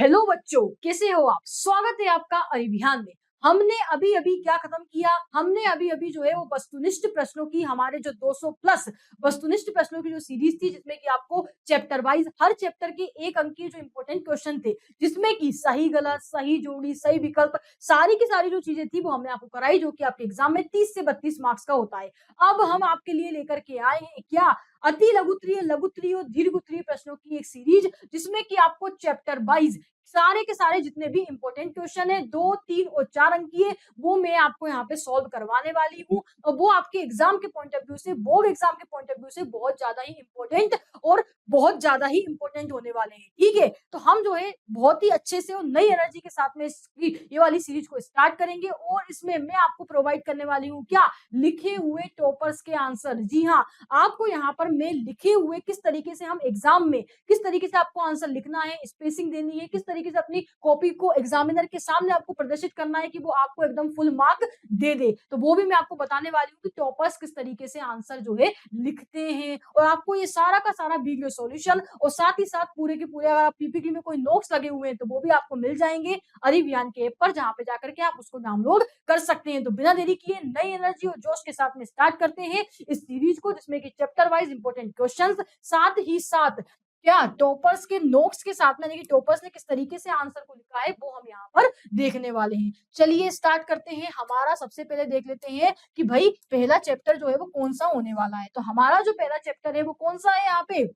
Hello बच्चों, कैसे हो आप। स्वागत है आपका अभियान में। हमने अभी अभी क्या खत्म किया। हमने अभी अभी जो है वो वस्तुनिष्ठ प्रश्नों की हमारे जो 200 प्लस वस्तुनिष्ठ प्रश्नों की जो सीरीज थी, जिसमें कि आपको चैप्टर वाइज हर चैप्टर के एक अंक के जो इंपॉर्टेंट क्वेश्चन थे, जिसमें कि सही गलत, सही जोड़ी, सही विकल्प, सारी की सारी जो चीजें थी वो हमने आपको कराई, जो कि आपके एग्जाम में 30 से 32 मार्क्स का होता है। अब हम आपके लिए लेकर के आए हैं क्या, अति लघुत्तरीय, लघुत्तरीय और दीर्घोत्तरीय प्रश्नों की एक सीरीज, जिसमें कि आपको चैप्टर वाइज सारे के सारे जितने भी इंपॉर्टेंट क्वेश्चन है 2, 3 और 4 अंक की है, वो मैं आपको यहाँ पे सॉल्व करवाने वाली हूँ। और वो आपके एग्जाम के पॉइंट ऑफ व्यू से, बोर्ड एग्जाम के पॉइंट ऑफ व्यू से बहुत ज्यादा ही इंपॉर्टेंट और बहुत ज्यादा ही इंपॉर्टेंट होने वाले हैं। ठीक है, तो हम जो है बहुत ही अच्छे से और नई एनर्जी के साथ में ये वाली सीरीज को स्टार्ट करेंगे। और इसमें मैं आपको प्रोवाइड करने वाली हूँ क्या, लिखे हुए टॉपर्स के आंसर। जी हाँ, आपको यहाँ पर मैं लिखे हुए किस तरीके से हम एग्जाम में किस तरीके से आपको आंसर लिखना है, स्पेसिंग देनी है, किस तरीके से अपनी कॉपी को एग्जामिनर के सामने आपको प्रदर्शित करना है कि वो आपको एकदम फुल मार्क दे दे, तो वो भी मैं आपको बताने वाली हूँ कि टॉपर्स किस तरीके से आंसर जो है लिखते हैं। और आपको ये सारा का सारा वीडियो सॉल्यूशन और साथ ही साथ पूरे के पूरे, अगर आप पीपीटी में कोई नोट्स लगे हुए हैं तो वो भी आपको मिल जाएंगे अरिव्यान के ऐप पर, जहां पे जाकर के आप उसको डाउनलोड कर सकते हैं। तो बिना देरी किए नई एनर्जी और जोश के साथ में स्टार्ट करते हैं इस सीरीज को, जिसमें कि चैप्टर वाइज इंपॉर्टेंट क्वेश्चंस, साथ ही साथ क्या टॉपर्स के नोट्स के साथ में, यानी कि टॉपर्स ने किस तरीके से आंसर को लिखा है, वो हम यहाँ पर देखने वाले हैं। चलिए स्टार्ट करते हैं। हमारा सबसे पहले देख लेते हैं कि भाई पहला चैप्टर जो है वो कौन सा होने वाला है। तो हमारा जो पहला चैप्टर है वो कौन सा है, यहाँ पे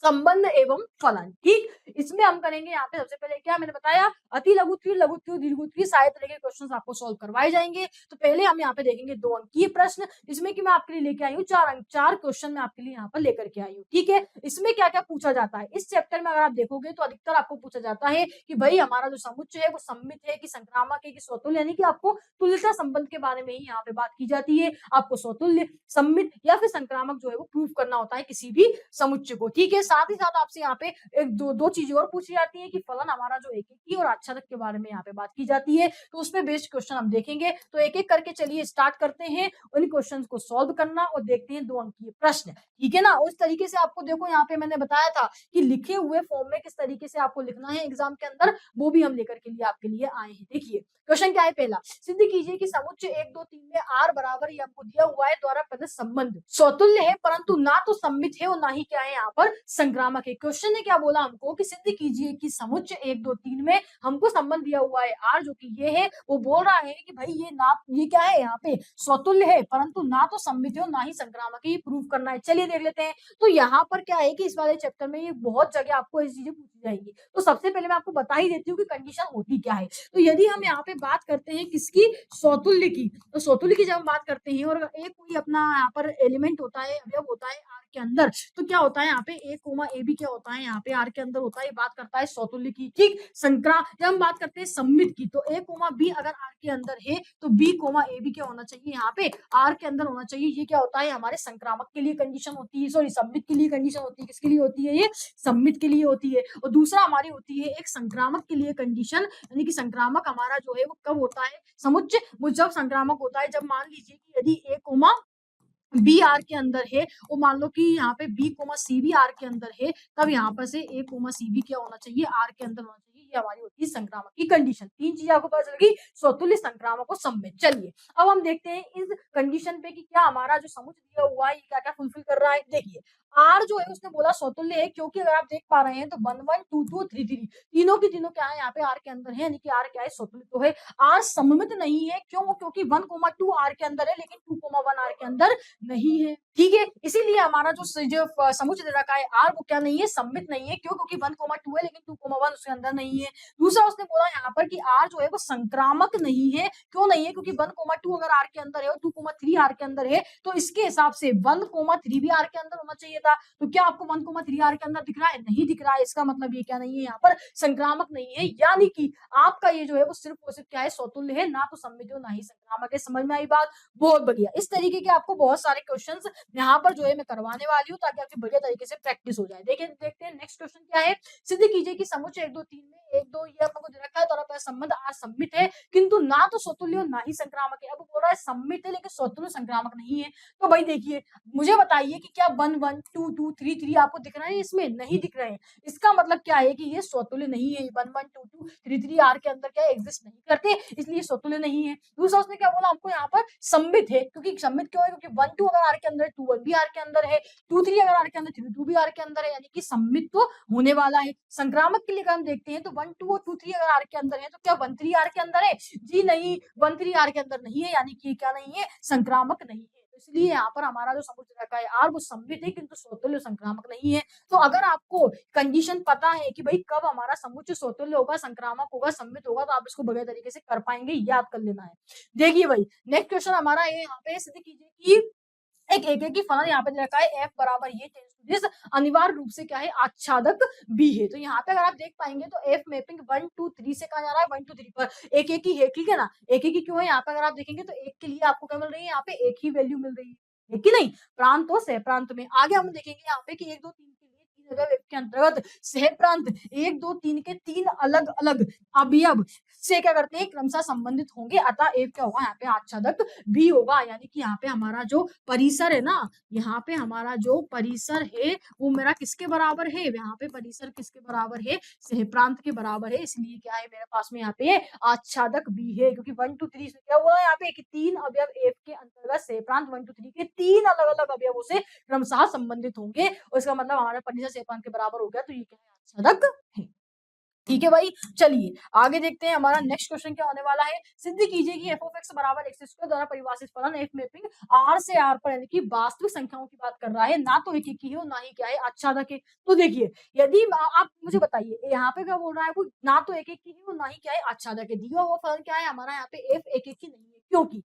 संबंध एवं फलन। ठीक, इसमें हम करेंगे यहाँ पे सबसे पहले क्या मैंने बताया, अति लघुत्तरीय, लघुत्तरीय, दीर्घोत्तरीय सारे तरह के क्वेश्चंस आपको सॉल्व करवाए जाएंगे। तो पहले हम यहाँ पे देखेंगे 2 अंकीय प्रश्न, जिसमें कि मैं आपके लिए लेके आई हूँ 4 अंक, 4 क्वेश्चन मैं आपके लिए यहाँ पर लेकर के आई हूँ। ठीक है, इसमें क्या क्या पूछा जाता है इस चैप्टर में, अगर आप देखोगे तो अधिकतर आपको पूछा जाता है कि भाई हमारा जो समुच्चय है वो सम्मित है कि संक्रामक है कि स्वतुल्य, यानी कि आपको तुल्यता संबंध के बारे में ही यहाँ पे बात की जाती है। आपको स्वतुल्य, सम्मित या फिर संक्रामक जो है वो प्रूव करना होता है किसी भी समुच्चय को। ठीक है, साथ ही साथ आपसे यहाँ पे एक दो चीजें और पूछी जाती है कि फलन हमारा जो एकीकी और आच्छादक के बारे में यहाँ पे बात की जाती है। तो उसमें बेस्ड क्वेश्चन हम देखेंगे। तो एक एक करके चलिए स्टार्ट करते हैं उन क्वेश्चंस को सॉल्व करना और देखते हैं 2 अंकीय प्रश्न। ठीक है ना, उस तरीके से आपको देखो यहाँ पे मैंने बताया था कि लिखे हुए फॉर्म में किस तरीके से आपको लिखना है एग्जाम के अंदर, वो भी हम लेकर के लिए आपके लिए आए हैं। देखिए क्वेश्चन क्या है, पहला सिद्ध कीजिए कि समुच्चय 1, 2, 3 में आर बराबर ये हमको दिया हुआ है द्वारा प्रदत्त संबंध स्वतुल्य है, परंतु ना तो सम्मित है और ना ही क्या है यहाँ पर संक्रामक है। क्वेश्चन ने क्या बोला हमको कि सिद्ध कीजिए कि समुच्चय 1, 2, 3 में हमको संबंध दिया हुआ है आर, जो कि ये है। वो बोल रहा है कि भाई ये क्या है, यहाँ पे स्वतुल्य है परंतु ना तो सम्मित है और ना ही संक्रामक है, ये प्रूव करना है। चलिए देख लेते हैं। तो यहाँ पर क्या है कि इस वाले चैप्टर में ये बहुत जगह आपको ऐसी चीजें पूछी जाएंगी। तो सबसे पहले मैं आपको बता ही देती हूँ कि कंडीशन होती क्या है। तो यदि हम यहाँ पे बात करते हैं किसकी, स्वतुल्य की, तो स्वतुल्य की जब हम बात करते हैं और एक कोई अपना यहाँ पर एलिमेंट होता है, अवयव होता है आर के अंदर, तो क्या होता है यहाँ पे ए कोमा ए भी क्या होता है यहाँ पे आर के अंदर होता है। बात करता है स्वतुल्य की। ठीक, जब हम बात करते हैं सम्मित की, तो ए कोमा बी अगर आर के अंदर है तो बी कोमा ए भी क्या होना चाहिए, यहाँ पे आर के अंदर होना चाहिए। ये क्या होता है, हमारे संक्रामक के लिए कंडीशन होती है, सॉरी सम्मित के लिए कंडीशन होती है। किसके लिए होती है, ये सम्मित के लिए होती है। और दूसरा हमारी होती है एक संक्रामक के लिए कंडीशन, यानी कि संक्रामक हमारा जो है वो कब होता है, समुच्चय वो जब संक्रामक होता है जब मान लीजिए कि यदि ए कोमा बी आर के अंदर है और मान लो कि यहाँ पे बी कोमा सी भी आर के अंदर है, तब यहाँ पर से ए कोमा सी भी क्या होना चाहिए, आर के अंदर होना चाहिए। ये हमारी होती है संक्रामक की कंडीशन। 3 चीजें आपको पता चल गई, स्वतुल्य, संक्रामक और सम्मित। चलिए अब हम देखते हैं इस कंडीशन पे कि क्या हमारा जो समुच्चय दिया हुआ है क्या क्या फुलफिल कर रहा है। देखिए आर जो है उसने बोला स्वतुल्य है, क्योंकि अगर आप देख पा रहे हैं तो 1, 1, 2, 2, 3, 3 तीनों की तीनों क्या है यहाँ पे आर के अंदर है, यानी कि आर क्या है, स्वतुल्य तो है। आर सम्मित नहीं है, क्यों, क्योंकि 1, 2 आर के अंदर है लेकिन 2, 1 आर के अंदर नहीं है। ठीक है, इसीलिए हमारा जो समुच्चय दे रखा है आर वो क्या नहीं है, सम्मित नहीं है। क्यों, क्योंकि 1, 2 है लेकिन 2, 1 उसके अंदर नहीं है। दूसरा उसने बोला यहाँ पर कि आर जो है वो संक्रामक नहीं है। क्यों नहीं है, क्योंकि 1, 2 अगर आर के अंदर है और 2, 3 आर के अंदर है, तो इसके हिसाब से 1, 3 भी आर के अंदर होना चाहिए था। तो क्या आपको 1, 3 आर के अंदर दिख रहा है, नहीं दिख रहा है। इसका मतलब ये क्या नहीं है, यहाँ पर संक्रामक नहीं है, यानी कि आपका ये जो है वो सिर्फ और सिर्फ क्या है, स्वतुल्य है, ना तो सम्मित है ना ही संक्रामक संक्रामक है। समझ में आई बात? बहुत बढ़िया। इस तरीके के आपको बहुत सारे क्वेश्चंस यहाँ पर जो है मैं करवाने वाली हूँ ताकि आपकी बढ़िया तरीके से प्रैक्टिस हो जाए। देखिए देखते हैं नेक्स्ट क्वेश्चन क्या है। सिद्ध कीजिए कि समुच्चय 1 2 3 में 1 2 ये आपको दे रखा है, तो संबंध आर सममित है किंतु ना तो स्वतुल्य और ना ही संक्रामक है। अब बोल रहा है सममित है लेकिन स्वतुल्य संक्रामक नहीं है। तो भाई देखिए मुझे बताइए कि क्या 1 1 2 2 3 3 आपको दिख रहे हैं? इसमें नहीं दिख रहे हैं। इसका मतलब क्या है कि ये स्वतुल्य नहीं है। 1 1 2 2 3 3 आर के अंदर क्या एग्जिस्ट नहीं करते, इसलिए स्वतुल्य नहीं है। दूसरा उसने क्या बोला हमको यहाँ पर सममित है, क्योंकि सममित क्यों है? क्योंकि 1 2 अगर आर के अंदर है 2 1 भी आर के अंदर है, 2 3 अगर आर के अंदर 3 2 भी आर के अंदर है, यानी कि सममित तो होने वाला है। संक्रामक के लिए अगर हम देखते हैं तो 1 2 और 2 3 अगर आर के अंदर है तो क्या 1 3 आर के अंदर है? जी नहीं, 1 3 आर के अंदर नहीं है, यानी कि क्या नहीं है? संक्रामक नहीं है। तो इसलिए यहाँ पर हमारा जो समुच्चय रखा है आर वो सममित है किंतु स्वतुल्य संक्रामक नहीं है। तो अगर आपको कंडीशन पता है कि भाई कब हमारा समुच्चय स्वतुल्य होगा, संक्रामक होगा, सममित होगा, तो आप इसको बढ़िया तरीके से कर पाएंगे, याद कर लेना है। देखिए भाई नेक्स्ट क्वेश्चन हमारा है, यहाँ पे सिद्ध कीजिए कि एक एकेकी फलन यहाँ पे दे रखा है f बराबर ये टेंस अनिवार्य रूप से क्या है? आच्छादक b है। तो यहाँ पे अगर आप देख पाएंगे तो f मैपिंग 1 2 3 से कहा जा रहा है 1 2 3 पर एक एक ही है, ठीक है ना? एक एक ही क्यों है? यहाँ पे अगर आप देखेंगे तो एक के लिए आपको क्या मिल रही है? यहाँ पे एक ही वैल्यू मिल रही है कि नहीं? प्रांत और सह प्रांत में आगे हम देखेंगे यहाँ पे कि 1 2 3 के लिए 3 अवयव के अंतर्गत सह प्रांत 1 2 3 के 3 अलग अलग अवयव से क्या करते हैं? क्रमशः संबंधित होंगे, अतः एक क्या होगा? यहाँ पे आच्छादक भी होगा, यानी कि यहाँ पे हमारा जो परिसर है ना, यहाँ पे हमारा जो परिसर है वो मेरा किसके बराबर है? यहाँ पे परिसर किसके बराबर है? सह प्रांत के बराबर है, इसलिए क्या है मेरे पास में यहाँ पे आच्छादक भी है, क्योंकि 1 2 3 से क्या हुआ यहाँ पे कि 3 अवयव f के अंतर्गत सह प्रांत 1 2 3 के 3 अलग अलग अवयवों से क्रमशः संबंधित होंगे, और इसका मतलब हमारा परिसर सह प्रांत के बराबर हो गया, तो ये क्या है? आच्छादक है। ठीक है भाई, चलिए आगे देखते हैं हमारा नेक्स्ट क्वेश्चन क्या होने वाला है। सिद्ध कीजिए कि f of x बराबर x स्क्वायर द्वारा परिभाषित फलन f मैपिंग r से r पर, यानी कि वास्तविक संख्याओं की बात कर रहा है, ना तो एक एक ही है और ना ही क्या है? आच्छादक है। तो देखिए यदि आप मुझे बताइए यहाँ पे क्या बोल रहा है, वो ना तो एक एक ही है और ना ही क्या है? आच्छादक है। दिया हुआ फलन क्या है हमारा? यहाँ पे f एक एक ही नहीं है, क्योंकि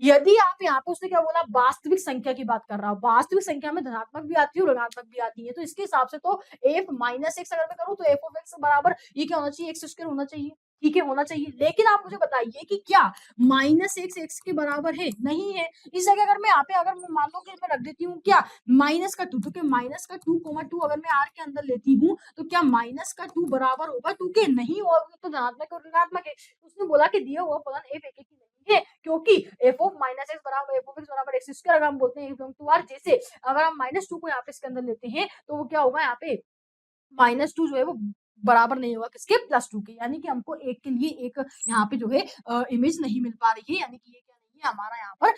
यदि आप यहाँ पे उसने क्या बोला? वास्तविक संख्या की बात कर रहा हूँ। वास्तविक संख्या में धनात्मक भी आती है और ऋणात्मक भी आती है, तो इसके हिसाब से तो f माइनस एक्स अगर मैं करूँ तो f ऑफ x बराबर ये क्या होना चाहिए? एक्स स्क्वायर होना चाहिए, ठीक है, होना चाहिए। लेकिन आप मुझे बताइए कि क्या माइनस एक्स एक्स के बराबर है? नहीं है। इस जगह अगर मैं यहाँ पे अगर मैं मान लो कि मैं रख देती हूँ क्या माइनस का 2, क्योंकि माइनस का 2,2 अगर मैं आर के अंदर लेती हूँ तो क्या माइनस का 2 बराबर होगा 2 के? नहीं होगा, तो धनात्मक और ऋणात्मक है। उसने बोला कि दिया हुआ फलन f एक एक ही नहीं है, क्योंकि f ऑफ माइनस एक्स बराबर f ऑफ x बराबर एक्स स्क्वायर अगर हम बोलते हैं टू आर, जैसे अगर हम -2 को यहाँ पे इसके अंदर लेते हैं तो वो क्या होगा? यहाँ पे -2 जो है वो बराबर नहीं होगा किसके? +2 के, यानी कि हमको एक के लिए एक यहाँ पे जो है इमेज नहीं मिल पा रही है, यानी कि ये क्या नहीं है हमारा यहाँ पर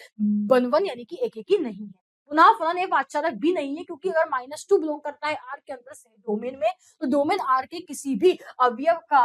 1 1 यानी कि एक एक ही नहीं है। पुनः फलन f आच्छादक भी नहीं है, क्योंकि अगर -2 बिलोंग करता है r के अंदर से डोमेन में, तो डोमेन r के किसी भी अवयव का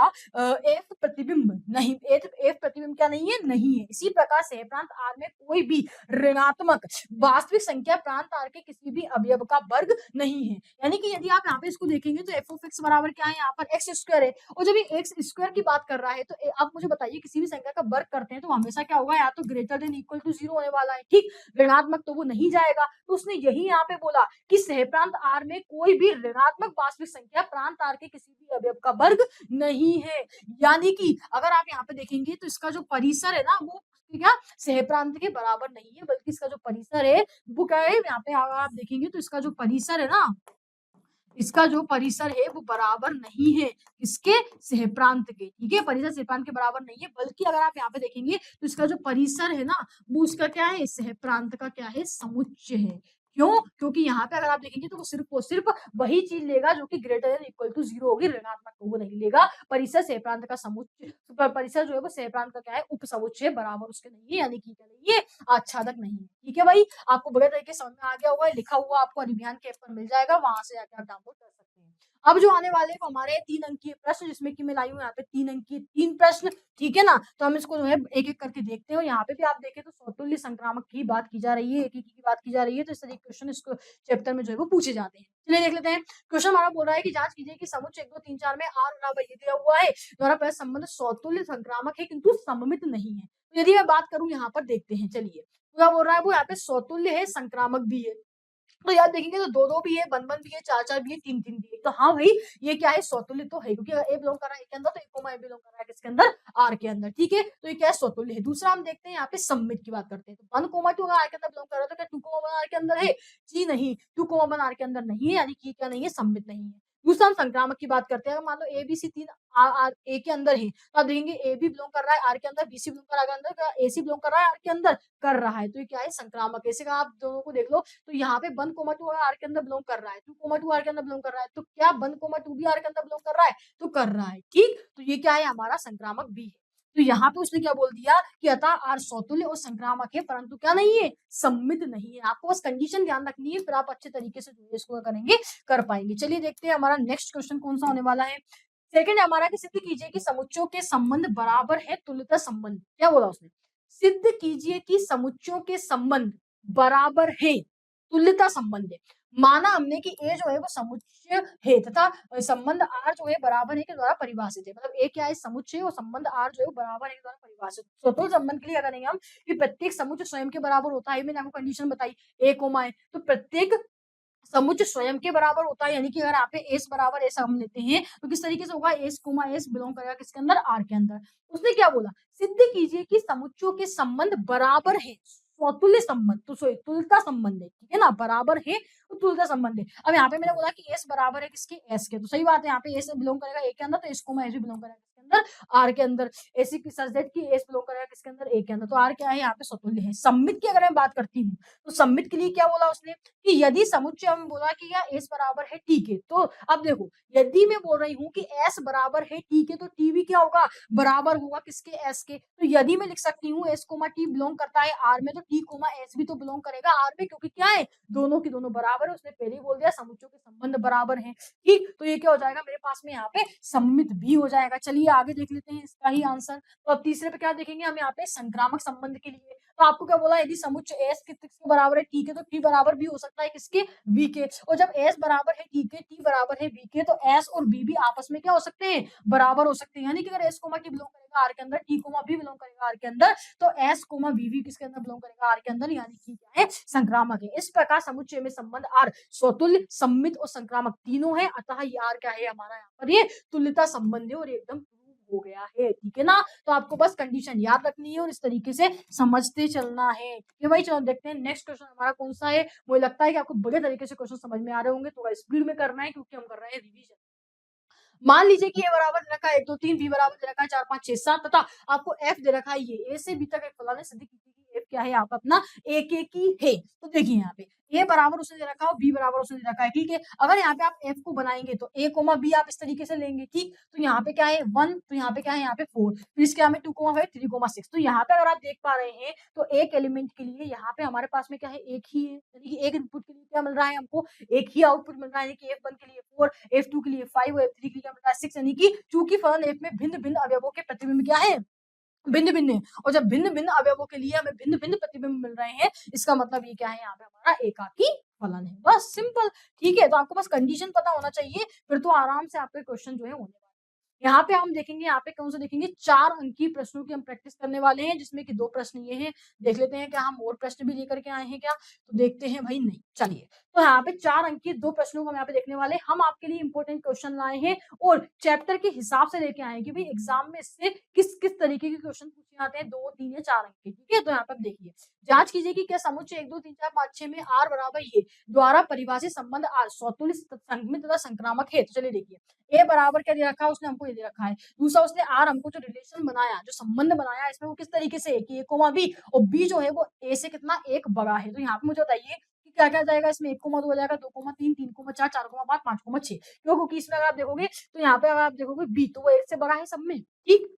f प्रतिबिंब नहीं, f प्रतिबिंब क्या नहीं है? नहीं है। इसी प्रकार सह प्रांत r में कोई भी ऋणात्मक वास्तविक संख्या प्रांत r के किसी भी अवयव का वर्ग नहीं है। यानी कि यदि आप यहाँ पे इसको देखेंगे तो f ऑफ x बराबर क्या है? यहाँ पर x स्क्वायर है, और जब ये x स्क्वायर की बात कर रहा है तो आप मुझे बताइए किसी भी संख्या का वर्ग करते हैं तो हमेशा क्या होगा? या तो ग्रेटर देन इक्वल टू 0 होने वाला है, ठीक, ऋणात्मक तो वो नहीं जाएगा। तो उसने यही यहाँ पे बोला कि सह प्रांत r में कोई भी ऋणात्मक वास्तविक संख्या प्रांत r के किसी भी अवयव का वर्ग नहीं है। यानी कि अगर आप यहाँ पे देखेंगे तो इसका जो परिसर है ना वो क्या सह प्रांत के बराबर नहीं है, बल्कि इसका जो परिसर है वो क्या है? यहाँ पे अगर आप देखेंगे तो इसका जो परिसर है ना, इसका जो परिसर है वो बराबर नहीं है इसके सह प्रांत के, ठीक है, परिसर सह प्रांत के बराबर नहीं है, बल्कि अगर आप यहाँ पे देखेंगे तो इसका जो परिसर है ना वो उसका क्या है? सह प्रांत का क्या है? समुच्चय है। क्यों? क्योंकि यहाँ पे अगर आप देखेंगे तो वो सिर्फ वही चीज लेगा जो कि ग्रेटर देन इक्वल टू 0 होगी, ऋणात्मक को वो नहीं लेगा। परिसर सह प्रांत का समुच्चय, परिसर जो है वो सह प्रांत का क्या है? उप समुच्चय बराबर उसके नहीं है, यानी कि क्या नहीं है? आच्छादक नहीं है। ठीक है भाई, आपको बढ़िया तरीके से समझ में आ गया होगा, लिखा हुआ आपको अभियान के ऐप पर मिल जाएगा, वहां से जाकर आप डाउनलोड कर सकते हैं। अब जो आने वाले वो हमारे 3 अंकीय प्रश्न, जिसमें कि मैं लाई हूँ यहाँ पे 3 अंकीय 3 प्रश्न, ठीक है ना? तो हम इसको जो है एक एक करके देखते हैं, और यहाँ पे भी आप देखें तो स्वतुल्य संक्रामक की बात की जा रही है, एक एक की बात की जा रही है, तो इस तरह के क्वेश्चन इसको चैप्टर में जो है वो पूछे जाते हैं। चलिए देख लेते हैं। क्वेश्चन हमारा बोल रहा है कि जांच कीजिए कि समुच्चय 1 2 3 4 में r बराबर ये दिया हुआ है द्वारा पहले संबंध स्वतुल्य संक्रामक है किंतु सममित नहीं है। तो यदि मैं बात करूं यहाँ पर देखते हैं, चलिए क्या बोल रहा है वो, यहाँ पे स्वतुल्य है संक्रामक भी है। तो याद देखेंगे तो 2-2 भी है, 1-1 भी है, 4-4 भी है, 3-3 भी है। तो हाँ भाई, ये क्या है, स्वतुल्य तो है, क्योंकि अगर ए बिलोंग कर रहा है ए के अंदर, तो ए कोमा ए बिलोंग कर रहा है किसके अंदर, आर के अंदर, ठीक है। तो ये क्या है, स्वतुल्य है। दूसरा हम देखते हैं यहाँ पे सममित की बात करते हैं। तो 1, 2 अगर आर के अंदर बिलोंग कर रहा है, तो क्या 2, 1 आर के अंदर है? जी नहीं, 2, 1 आर के अंदर नहीं है, यानी कि क्या नहीं है, सममित नहीं है। दूसरा हम संक्रामक की बात करते हैं। अगर मान लो ए, बी, सी 3 आर ए के अंदर है, तो आप देखेंगे ए भी बिलोंग कर रहा है आर के अंदर, बी सी बिलोंग कर रहा है अंदर, ए सी बिलोंग कर रहा है आर के अंदर, कर रहा है। तो ये क्या है, संक्रामक है। इसी का आप दोनों को देख लो, तो यहाँ पे 1, 2 आर के अंदर बिलोंग कर रहा है, 2, 2 आर के अंदर बिलोंग कर रहा है, तो क्या 1, 2 भी आर के अंदर बिलोंग कर रहा है? तो कर रहा है, ठीक। तो ये क्या है, हमारा संक्रामक बी है। तो यहाँ पे उसने क्या बोल दिया कि अतः आर स्वतुल्य और संक्रामक है, परंतु क्या नहीं है, सम्मित नहीं है। आपको बस कंडीशन ध्यान रखनी है, फिर आप अच्छे तरीके से जो है इसको करेंगे, कर पाएंगे। चलिए देखते हैं हमारा नेक्स्ट क्वेश्चन कौन सा होने वाला है। सेकंड हमारा कि सिद्ध कीजिए कि समुच्चयों के संबंध बराबर है तुल्यता संबंध। क्या बोला उसने? सिद्ध कीजिए कि समुच्चयों के संबंध बराबर है, तुल्यता संबंध है। माना हमने कि ए जो है वो समुच्चय है तथा संबंध आर जो है बराबर है के द्वारा परिभाषित है। मतलब ए क्या है, समुच्चय, और संबंध आर जो है बराबर है के द्वारा परिभाषित। स्वतंत्र संबंध के लिए अगर नहीं हम कि प्रत्येक समुच्चय स्वयं के बराबर होता है, मैंने आपको कंडीशन बताई ए कोमा है, तो प्रत्येक समुच्चय स्वयं के बराबर होता है, यानी कि अगर आप पे एस बराबर एस हम लेते हैं, तो किस तरीके से होगा, एस कोमा एस बिलोंग करेगा किसके अंदर, आर के अंदर। उसने क्या बोला, सिद्ध कीजिए कि समुच्चयों के संबंध बराबर है, स्वतुल्य संबंध, तो तुल्यता संबंध है, ठीक है ना, बराबर है तो तुल्यता संबंध है। अब यहाँ पे मैंने बोला कि एस बराबर है किसके, एस के, तो सही बात है, यहाँ पे एस बिलोंग करेगा ए के अंदर, तो एस कोमा एस भी बिलोंग करेगा किसके अंदर, आर के अंदर। ऐसी सच दैट कि एस बिलोंग करेगा किसके अंदर, ए के अंदर, तो आर क्या है यहाँ पे, स्वतुल्य है। सम्मित की अगर मैं बात करती हूँ, तो सम्मित के लिए क्या बोला उसने कि यदि समुच्चय, हम बोला कि या एस बराबर है टी के, तो अब देखो, यदि मैं बोल रही हूँ कि एस बराबर है टी के, तो टी भी क्या होगा, बराबर होगा किसके, एस के। तो यदि मैं लिख सकती हूँ एस कोमा टी बिलोंग करता है आर में, तो टी कोमा एस भी तो बिलोंग करेगा आर में, क्योंकि क्या है, दोनों की दोनों बराबर है। उसने पहले ही बोल दिया समुच्चयों के संबंध बराबर हैं, ठीक। तो ये क्या हो जाएगा मेरे पास में यहाँ पे, सम्मित भी हो जाएगा। चलिए आगे देख लेते हैं इसका ही आंसर। तो अब तीसरे पे क्या देखेंगे हम यहाँ पे, संक्रामक संबंध के लिए। तो आपको क्या बोला, यदि समुच्चय एस किसके बराबर है, टी के, तो टी बराबर भी हो सकता है किसके, वी के। और जब एस बराबर है टी के, टी बराबर है वी के, तो एस और बी भी आपस में क्या हो सकते हैं, बराबर हो सकते हैं। यानी कि अगर एस कोमा टी बिलोंग करेगा आर के अंदर, टी कोमा बी बिलोंग करेगा आर के अंदर, तो एस कोमा बी भी किसके अंदर बिलोंग करेगा, आर के अंदर, यानी कि क्या है, संक्रामक है। इस प्रकार समुच्चय में संबंध आर स्वतुल्य, सम्मित और संक्रामक तीनों है, अतः ये आर क्या है हमारा, यहाँ पर ये तुल्यता संबंध है, और एकदम हो गया है, ठीक है ना। तो आपको बस कंडीशन याद रखनी है और इस तरीके से समझते चलना है, ठीक है भाई। चलो देखते हैं नेक्स्ट क्वेश्चन हमारा कौन सा है। मुझे लगता है कि आपको बढ़िया तरीके से क्वेश्चन समझ में आ रहे होंगे, थोड़ा स्पीड में करना है क्योंकि हम कर रहे हैं रिवीजन। मान लीजिए कि ए बराबर दे रखा है 1 2 3, बी बराबर दे रखा है 4 5 6 7, तथा आपको एफ दे रखा है ये, ए से बी तक एक फलाने सिद्ध कीजिए कि एफ क्या है, आप अपना एक एक की है। तो देखिए यहाँ पे ए बराबर उसने दे रखा है, बी बराबर उसने दे रखा है, ठीक है। अगर यहाँ पे आप एफ को बनाएंगे तो ए कोमा बी आप इस तरीके से लेंगे, ठीक। तो यहाँ पे क्या है 1, तो यहाँ पे क्या है, यहाँ पे 4, फिर इसके यहाँ पे 2,5 3,6। तो यहाँ पे अगर आप देख पा रहे हैं, तो एक एलिमेंट के लिए यहाँ पे हमारे पास में क्या है, एक ही है, यानी कि एक इनपुट के लिए क्या मिल रहा है हमको, एक ही आउटपुट मिल रहा है, यानी कि F1 के लिए 4, F2 के लिए 5 और F3 के लिए क्या मिल रहा है 6, यानी कि चूंकि फलन F में भिन्न भिन्न अवयवों के प्रतिबिंब क्या है, भिन्न भिन्न है। और जब भिन्न भिन्न अवयवों के लिए हमें भिन्न भिन्न प्रतिबिंब मिल रहे हैं, इसका मतलब ये क्या है, यहाँ पे हमारा एकाकी फलन है, बस सिंपल, ठीक है। तो आपको बस कंडीशन पता होना चाहिए, फिर तो आराम से आपके क्वेश्चन जो है होने वाले। यहाँ पे हम देखेंगे, यहाँ पे कौन सा देखेंगे, 4 अंक की प्रश्नों की हम प्रैक्टिस करने वाले हैं, जिसमें कि 2 प्रश्न ये हैं। देख लेते हैं क्या हम और प्रश्न भी लेकर के आए हैं क्या, तो देखते हैं भाई, नहीं, चलिए। तो यहाँ पे 4 अंक की 2 प्रश्नों को हम यहाँ पे देखने वाले हैं। हम आपके लिए इंपॉर्टेंट क्वेश्चन लाए हैं और चैप्टर के हिसाब से लेके आए हैं कि भाई एग्जाम में इससे किस किस तरीके के क्वेश्चन पूछे जाते हैं, 2 3 या 4 अंक के, ठीक है। तो यहाँ पे आप देखिए, जांच कीजिए कि क्या समुच्चय 1 2 3 4 5 6 में आर बराबर ये द्वारा परिभाषित संबंध आर स्वतुल्य, संमित तथा संक्रामक है। तो चलिए देखिए, ए बराबर क्या दे रखा है उसने, हमको ये दे रखा है। दूसरा उसने आर हमको जो रिलेशन बनाया, जो संबंध बनाया, इसमें वो किस तरीके से है कि ए कोमा बी, और बी जो है वो ए से कितना, एक बड़ा है। तो यहाँ पे मुझे बताइए कि क्या क्या जाएगा इसमें, 1,2 हो जाएगा, 2,3 3,4 4,5 5,6। क्यों, क्योंकि इसमें अगर आप देखोगे तो यहाँ पे अगर आप देखोगे बी, तो वो एक से बड़ा है सब में, ठीक।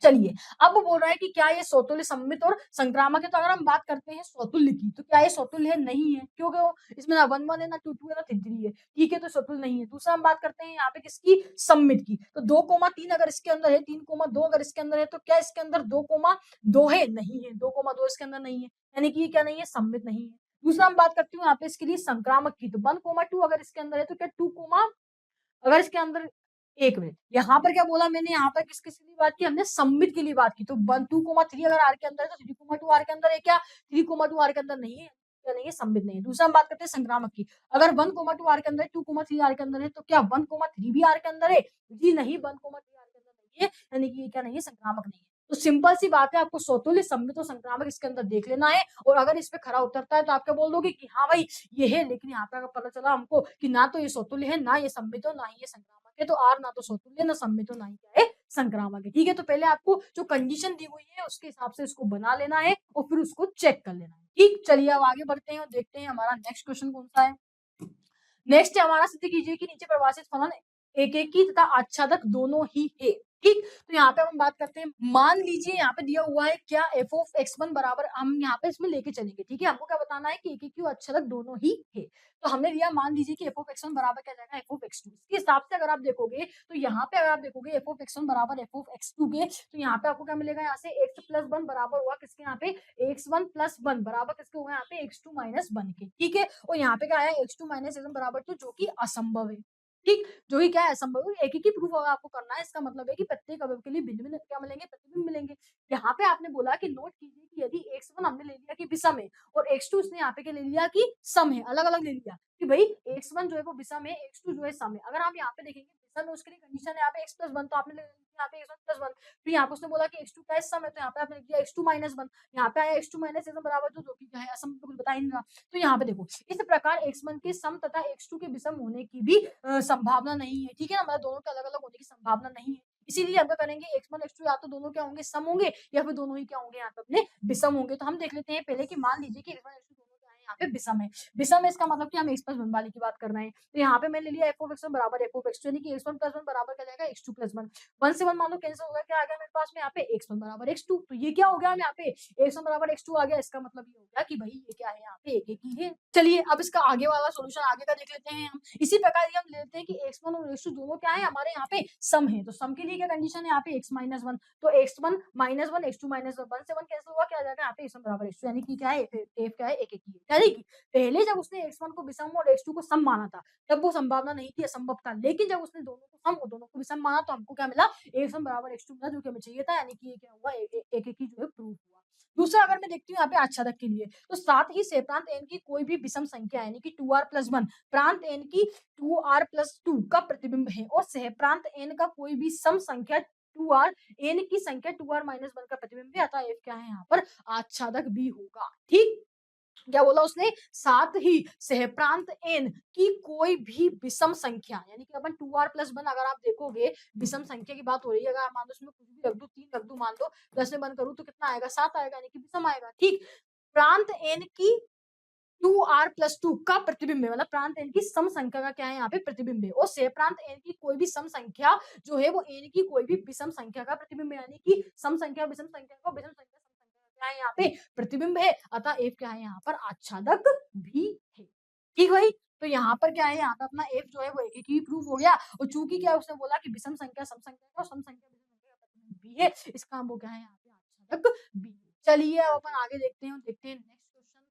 चलिए, अब वो बोल रहा है कि क्या ये स्वतुल्य, सम्मित और संक्रामक है। तो अगर हम बात करते हैं स्वतुल्य की, तो क्या ये स्वतुल्य है, नहीं है, क्योंकि इसमें ना 1 1 है, ना 2 2 है, ना 3 3 है, ठीक है, तो स्वतुल्य नहीं है। दूसरा हम बात करते हैं यहाँ पे किसकी, सम्मित की। तो 2,3 अगर इसके अंदर है, 3,2 अगर इसके अंदर है, तो क्या इसके अंदर 2,2 है, नहीं है, 2,2 इसके अंदर नहीं है, यानी कि ये क्या नहीं है, सम्मित नहीं है। दूसरा हम बात करती हूँ यहाँ पे इसके लिए संक्रामक की, तो 1,2 अगर इसके अंदर है, तो क्या 2, अगर इसके अंदर, एक मिनट, यहाँ पर क्या बोला मैंने, यहाँ पर किस किस लिए बात की, हमने सम्मित के लिए बात की। तो 1 2,3 अगर आर के अंदर है, तो 3,2 आर के अंदर है क्या, 3,2 आर के अंदर नहीं है, क्या नहीं है, सममित नहीं है। दूसरा हम बात करते हैं संक्रामक की। अगर 1,2 आर के अंदर है, 2,3 आर के अंदर है, तो क्या 1,3 भी आर के अंदर है? जी नहीं, 1,3 आर के अंदर नहीं है, यानी कि ये क्या नहीं है, संक्रामक नहीं है। तो सिंपल सी बात है, आपको स्वतुल्य, सममित और संक्रामक इसके अंदर देख लेना है, और अगर इस पे खरा उतरता है तो आप क्या बोल दोगे कि हाँ भाई ये है, लेकिन यहाँ पे अगर पता चला हमको कि ना तो ये स्वतुल्य है, ना ये सममित हो, ना ही ये संक्रामक है, तो आर ना तो स्वतुल्य, ना सममित हो, ना ही क्या है, संक्रामक है। ठीक है, तो पहले आपको जो कंडीशन दी हुई है उसके हिसाब से इसको बना लेना है और फिर उसको चेक कर लेना है। ठीक, चलिए अब आगे बढ़ते हैं और देखते हैं हमारा नेक्स्ट क्वेश्चन कौन सा है। नेक्स्ट हमारा, सिद्ध कीजिए कि नीचे परिभाषित फलन एकेकी तथा आच्छादक दोनों ही है। ठीक, तो यहाँ पे हम बात करते हैं, मान लीजिए यहाँ पे दिया हुआ है क्या f ऑफ x1 बराबर, हम यहाँ पे इसमें लेके चलेंगे। ठीक है, हमको क्या बताना है कि एकेकी और आच्छादक दोनों ही है। तो हमने लिया, मान लीजिए कि f ऑफ x1 बराबर क्या जाएगा, f ऑफ x2। इसके हिसाब से अगर आप देखोगे तो यहाँ पे अगर आप देखोगे f ऑफ x1 बराबर f ऑफ x2 के, तो यहाँ पे आपको क्या मिलेगा, यहाँ से x प्लस 1 बराबर हुआ किसके, यहाँ पे x1 प्लस 1 बराबर किसके हुआ, यहाँ पे x2 माइनस 1 के। ठीक है, और यहाँ पे क्या है, x2 माइनस x1 बराबर 2, जो कि असंभव है। ठीक, जो ही क्या है, असंभव है। एक ही प्रूफ अगर आपको करना है, इसका मतलब है कि प्रत्येक अवयव के लिए भिन्न भिन्न क्या मिलेंगे, प्रतिबिंब मिलेंगे। यहाँ पे आपने बोला कि नोट कीजिए कि यदि x1 हमने ले लिया कि विषम है और x2 इसने यहाँ पे क्या ले लिया कि सम है, अलग अलग ले लिया कि भाई x1 जो है वो विषम है, x2 जो है सम है। अगर आप यहाँ पे देखेंगे विषम है, उसके लिए कंडीशन है यहाँ पे x प्लस 1, तो आपने ले लिया यहाँ पे x1 प्लस 1। फिर यहाँ पे उसने बोला कि x2 क्या है, सम है, तो यहाँ पे आपने लिख दिया x2 माइनस 1। यहाँ पे आया x2 माइनस x1 बराबर 2, जो कि क्या है, असम, तो कुछ बता ही नहीं रहा। तो यहाँ पे देखो, इस प्रकार x1 के सम तथा x2 के विषम होने की भी संभावना नहीं है। ठीक है ना, मतलब दोनों के अलग अलग होने की संभावना नहीं है। इसीलिए हम क्या करेंगे, x1 x2 या तो दोनों क्या होंगे, सम होंगे, या फिर दोनों ही क्या होंगे, यहाँ पे अपने विषम होंगे। तो हम देख लेते हैं पहले कि मान लीजिए कि x1 x2 दोनों क्या है, यहाँ पे विषम है। विषम है इसका मतलब कि हम x प्लस 1 वाले की बात कर रहे हैं। तो यहाँ पे मैंने ले लिया f ऑफ x1 बराबर f ऑफ x2, यानी कि x1 प्लस 1 बराबर क्या जाएगा, x2 प्लस 1। 1 से 1 मान लो कैंसिल हो गया, क्या आ गया मेरे पास में यहाँ पे x1 बराबर x2। तो ये क्या हो गया, यहाँ पे x1 बराबर x2 आ गया। इसका मतलब ये हो गया कि भाई ये क्या है, यहाँ पे एक ही है। चलिए अब इसका आगे वाला सॉल्यूशन आगे का देख लेते हैं हम। इसी प्रकार ये हम लेते हैं कि x1 और x2 दोनों क्या है, हमारे यहाँ पे सम है। तो सम के लिए क्या कंडीशन है, यहाँ पे x माइनस 1, तो x1 माइनस 1 x2 माइनस 1 से 1 कैंसिल हुआ, क्या आ जाएगा यहाँ पे x1 बराबर x2, यानी कि क्या है, f क्या है, एक एक ही है। यानी कि पहले जब उसने x1 को विषम और x2 को सम माना था, तब वो संभावना नहीं थी, असंभव था। लेकिन जब उसने दोनों को सम और दोनों को विषम माना, तो हमको क्या मिला, x1 बराबर x2 मिला, जो कि हमें चाहिए था। यानी कि ये क्या हुआ, एक एक ही जो है प्रूफ हुआ। दूसरा अगर मैं देखती हूँ यहाँ पे आच्छादक के लिए, तो साथ ही से प्रांत n की कोई भी विषम संख्या, यानी कि 2r प्लस 1 प्रांत n की 2r प्लस 2 का प्रतिबिंब है, और सहप्रांत n का कोई भी सम संख्या 2r n की संख्या 2r माइनस 1 का प्रतिबिंब है। अतः f क्या है, यहाँ पर आच्छादक भी होगा। ठीक, क्या बोला उसने, साथ ही सहप्रांत n की कोई भी विषम संख्या, यानी कि अपन 2r प्लस 1 अगर आप देखोगे, विषम संख्या की बात हो रही है, अगर मान लो उसमें कुछ भी रख दो, 3 रख दो, मान लो 10 में 1 करूँ तो कितना आएगा, 7 आएगा, यानी कि विषम आएगा। ठीक, प्रांत n की 2r प्लस 2 का प्रतिबिंब है, मतलब प्रांत n की सम संख्या का क्या है, यहाँ पे प्रतिबिंब है। और सहप्रांत n की कोई भी सम संख्या जो है वो n की कोई भी विषम संख्या का प्रतिबिंब है, यानी कि सम संख्या विषम संख्या को विषम संख्या सम संख्या का क्या है, यहाँ पे प्रतिबिंब है। अतः f क्या है, यहाँ पर आच्छादक भी है। ठीक भाई, तो यहाँ पर क्या है, यहाँ पे अपना f जो है वो एक ही प्रूफ हो गया। और चूंकि क्या उसने बोला कि विषम संख्या सम संख्या का, और सम संख्या विषम संख्या का प्रतिबिंब भी है, इसका हम वो क्या है, यहाँ पे आच्छादक भी है। चलिए अब अपन आगे देखते हैं और देखते हैं नेक्स्ट क्वेश्चन।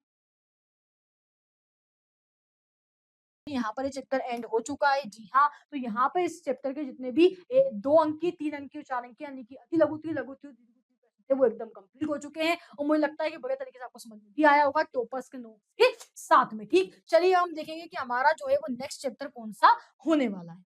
यहाँ पर ये चैप्टर एंड हो चुका है। जी हाँ, तो यहाँ पर इस चैप्टर के जितने भी 2 अंकी, 3 अंकी और 4 अंकी, यानी कि अति लघुत्तरीय, लघुत्तरीय, दीर्घित्तरीय प्रश्न थे, वो एकदम कंप्लीट हो चुके हैं। और मुझे लगता है कि बढ़िया तरीके से आपको समझ में भी आया होगा टॉपर्स के नोट्स के साथ में। ठीक, चलिए हम देखेंगे कि हमारा जो है वो नेक्स्ट चैप्टर कौन सा होने वाला है।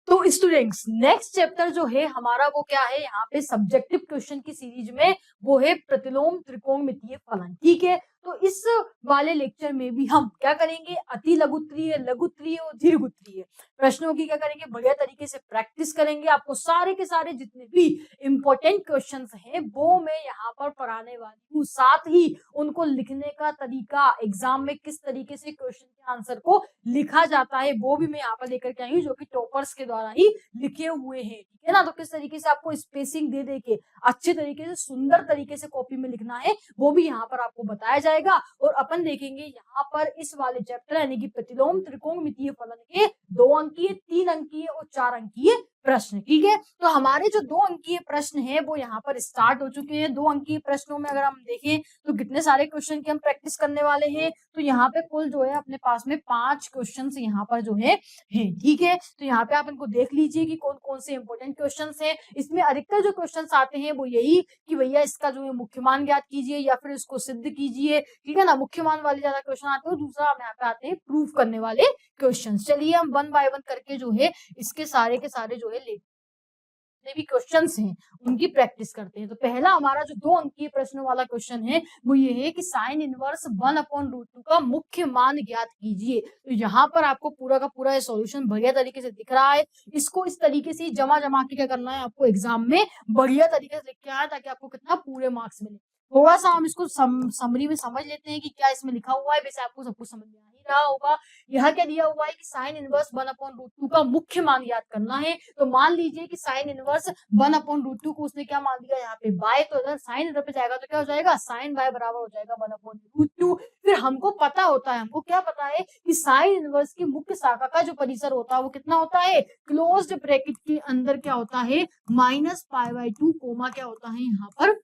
तो स्टूडेंट्स, नेक्स्ट चैप्टर जो है हमारा वो क्या है, यहाँ पे सब्जेक्टिव क्वेश्चन की सीरीज में वो है प्रतिलोम त्रिकोणमितीय फलन। ठीक है, तो इस वाले लेक्चर में भी हम क्या करेंगे, अति लघुत्तरीय, लघुत्तरीय और दीर्घित्तरीय प्रश्नों की क्या करेंगे, बढ़िया तरीके से प्रैक्टिस करेंगे। आपको सारे के सारे जितने भी इंपॉर्टेंट क्वेश्चंस हैं वो मैं यहाँ पर पढ़ाने वाली हूँ। साथ ही उनको लिखने का तरीका, एग्जाम में किस तरीके से क्वेश्चन के आंसर को लिखा जाता है, वो भी मैं यहाँ पर लेकर के आई हूँ, जो कि टॉपर्स के द्वारा ही लिखे हुए हैं। ठीक है ना, तो किस तरीके से आपको स्पेसिंग दे दे के अच्छे तरीके से, सुंदर तरीके से कॉपी में लिखना है, वो भी यहाँ पर आपको बताया जाएगा। और अपन देखेंगे यहाँ पर इस वाले चैप्टर, यानी कि प्रतिलोम त्रिकोणमितीय फलन के 2 अंकीय, 3 अंकीय और 4 अंकीय प्रश्न। ठीक है, तो हमारे जो 2 अंकीय प्रश्न है वो यहाँ पर स्टार्ट हो चुके हैं। 2 अंकीय प्रश्नों में अगर हम देखें तो कितने सारे क्वेश्चन की हम प्रैक्टिस करने वाले हैं, तो यहाँ पे कुल जो है अपने पास में 5 क्वेश्चन यहाँ पर जो है। ठीक है, तो यहाँ पे आप इनको देख लीजिए कि कौन कौन से इंपॉर्टेंट क्वेश्चंस हैं। इसमें अधिकतर जो क्वेश्चंस आते हैं वो यही कि भैया इसका जो है मुख्य मान ज्ञात कीजिए या फिर इसको सिद्ध कीजिए। ठीक है ना, मुख्य मान वाले ज्यादा क्वेश्चन आते हैं। दूसरा हम यहाँ पे आते हैं प्रूफ करने वाले क्वेश्चन। चलिए हम 1 बाय 1 करके जो है इसके सारे के सारे जो है जितने भी क्वेश्चंस हैं उनकी प्रैक्टिस करते हैं। तो पहला हमारा जो 2 अंकीय प्रश्नों वाला क्वेश्चन है वो ये है कि साइन इनवर्स 1/√2 का मुख्य मान ज्ञात कीजिए। तो यहाँ पर आपको पूरा का पूरा सॉल्यूशन बढ़िया तरीके से दिख रहा है। इसको इस तरीके से जमा जमा के क्या करना है आपको एग्जाम में बढ़िया तरीके से लिख के आए ताकि आपको कितना पूरे मार्क्स मिले। थोड़ा सा हम इसको समरी में समझ लेते हैं कि क्या इसमें लिखा हुआ है। वैसे आपको सब कुछ समझ में आ ही रहा होगा। यह क्या दिया हुआ है कि साइन इनवर्स 1/√2 का मुख्य मान याद करना है। तो मान लीजिए कि साइन इनवर्स 1/√2 को उसने क्या मान दिया यहाँ पे बाय, तो अगर साइन इधर पे जाएगा तो क्या हो जाएगा, साइन बाय बराबर हो जाएगा 1/√2। फिर हमको पता होता है, हमको क्या पता है कि साइन इनवर्स की मुख्य शाखा का जो परिसर होता है वो कितना होता है, क्लोज्ड ब्रैकेट के अंदर क्या होता है, -π/2 कोमा क्या होता है यहाँ पर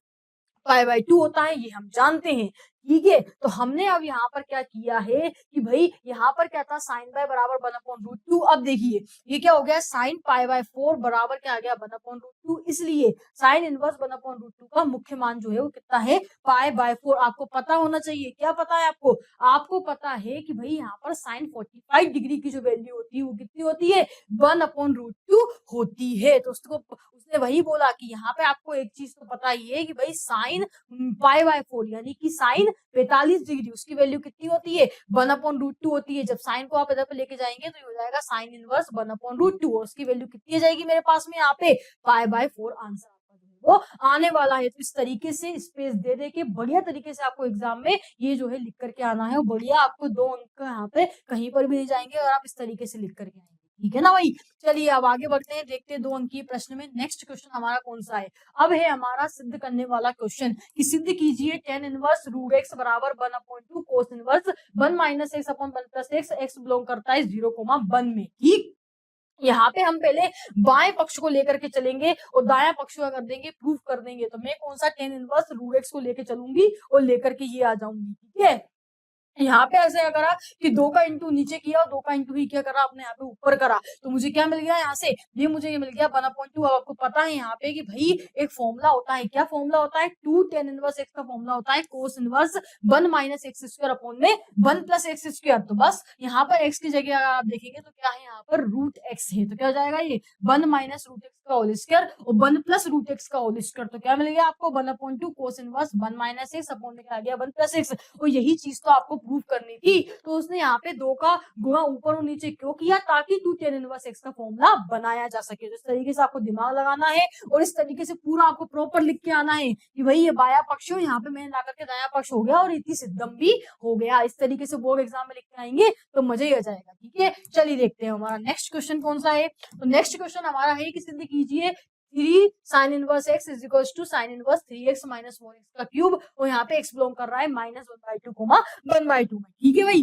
π/2 होता है, ये हम जानते हैं। ठीक है, तो हमने अब यहाँ पर क्या किया है कि भाई यहाँ पर क्या था, साइन बाय बराबर 1/√2। अब देखिए ये क्या हो गया, साइन π/4 बराबर क्या आ गया 1/√2। इसलिए साइन इनवर्स 1/√2 का मुख्य मान जो है वो कितना है, π/4। आपको पता होना चाहिए, क्या पता है आपको, आपको पता है कि भाई यहाँ पर साइन 45 डिग्री की जो वैल्यू होती है वो कितनी होती है, 1/√2 होती है। तो उसने वही बोला कि यहाँ पे आपको एक चीज तो पता ही है कि भाई साइन π/4 यानी कि साइन 45 डिग्री उसकी वैल्यू कितनी होती है, 1/√2 होती है। जब साइन को आप इधर पे लेके जाएंगे तो ये हो जाएगा साइन इनवर्स 1/√2 और उसकी वैल्यू कितनी आ जाएगी मेरे पास में यहाँ पे π/4 आंसर वो आने वाला है। तो इस तरीके से स्पेस दे दे के बढ़िया तरीके से आपको एग्जाम में ये जो है लिख करके आना है। बढ़िया आपको 2 अंक यहाँ पे कहीं पर भी नहीं जाएंगे और आप इस तरीके से लिख करके आएंगे। ठीक है ना भाई, चलिए अब आगे बढ़ते हैं, देखते हैं 2 अंकीय प्रश्न में नेक्स्ट क्वेश्चन हमारा कौन सा है। अब है हमारा सिद्ध करने वाला क्वेश्चन कि सिद्ध कीजिए tan इनवर्स √x बराबर 1/2 cos inverse 1 - x upon 1 + x, x belong करता है 0,1 में। ठीक, यहाँ पे हम पहले बाएं पक्ष को लेकर के चलेंगे और दायां पक्ष को कर देंगे, प्रूफ कर देंगे। तो मैं कौन सा tan इनवर्स √x को लेकर चलूंगी और लेकर के ये आ जाऊंगी। ठीक है, यहाँ पे ऐसे क्या करा कि 2 का इंटू नीचे किया और 2 का इंटू ही क्या करा आपने यहाँ पे ऊपर करा, तो मुझे क्या मिल गया यहाँ से, ये मुझे ये मिल गया 1/2। अब आपको पता है यहाँ पे कि भाई एक फॉर्मूला होता है, क्या फॉर्मूला होता है, 2 tan इनवर्स x का फॉर्मूला होता है कोस इनवर्स 1 - x² अपॉन में 1 + x²। तो बस यहाँ पर x की जगह अगर आप देखेंगे तो क्या है यहाँ पर √x है, तो क्या हो जाएगा ये 1 - √x का होल स्क्वायर और 1 + √x का होल स्क्वायर। तो क्या मिल गया आपको 1/2 कोस इनवर्स 1 - x अपॉन में क्या आ गया 1 + x। और यही चीज तो आपको प्रूफ करनी थी, तो उसने यहाँ पे 2 का गुणा ऊपर और नीचे क्यों किया, ताकि 2 tan इनवर्स x का फॉर्मूला बनाया जा सके। तो इस तरीके से आपको दिमाग लगाना है और इस तरीके से पूरा आपको प्रॉपर लिख के आना है कि भाई ये बाया पक्ष हो, यहाँ पे मैंने ला करके दाया पक्ष हो गया और इतनी सिद्धम भी हो गया। इस तरीके से बोर्ड एग्जाम में लिख के आएंगे तो मजा ही आ जाएगा। ठीक है, चलिए देखते हैं हमारा नेक्स्ट क्वेश्चन कौन सा है। तो नेक्स्ट क्वेश्चन हमारा है कि सिद्ध कीजिए 3 sin inverse x is equal to sin inverse 3x - 4x का क्यूब, और यहाँ पे x बिलोंग कर रहा है -1/2, 1/2 में। ठीक है भाई,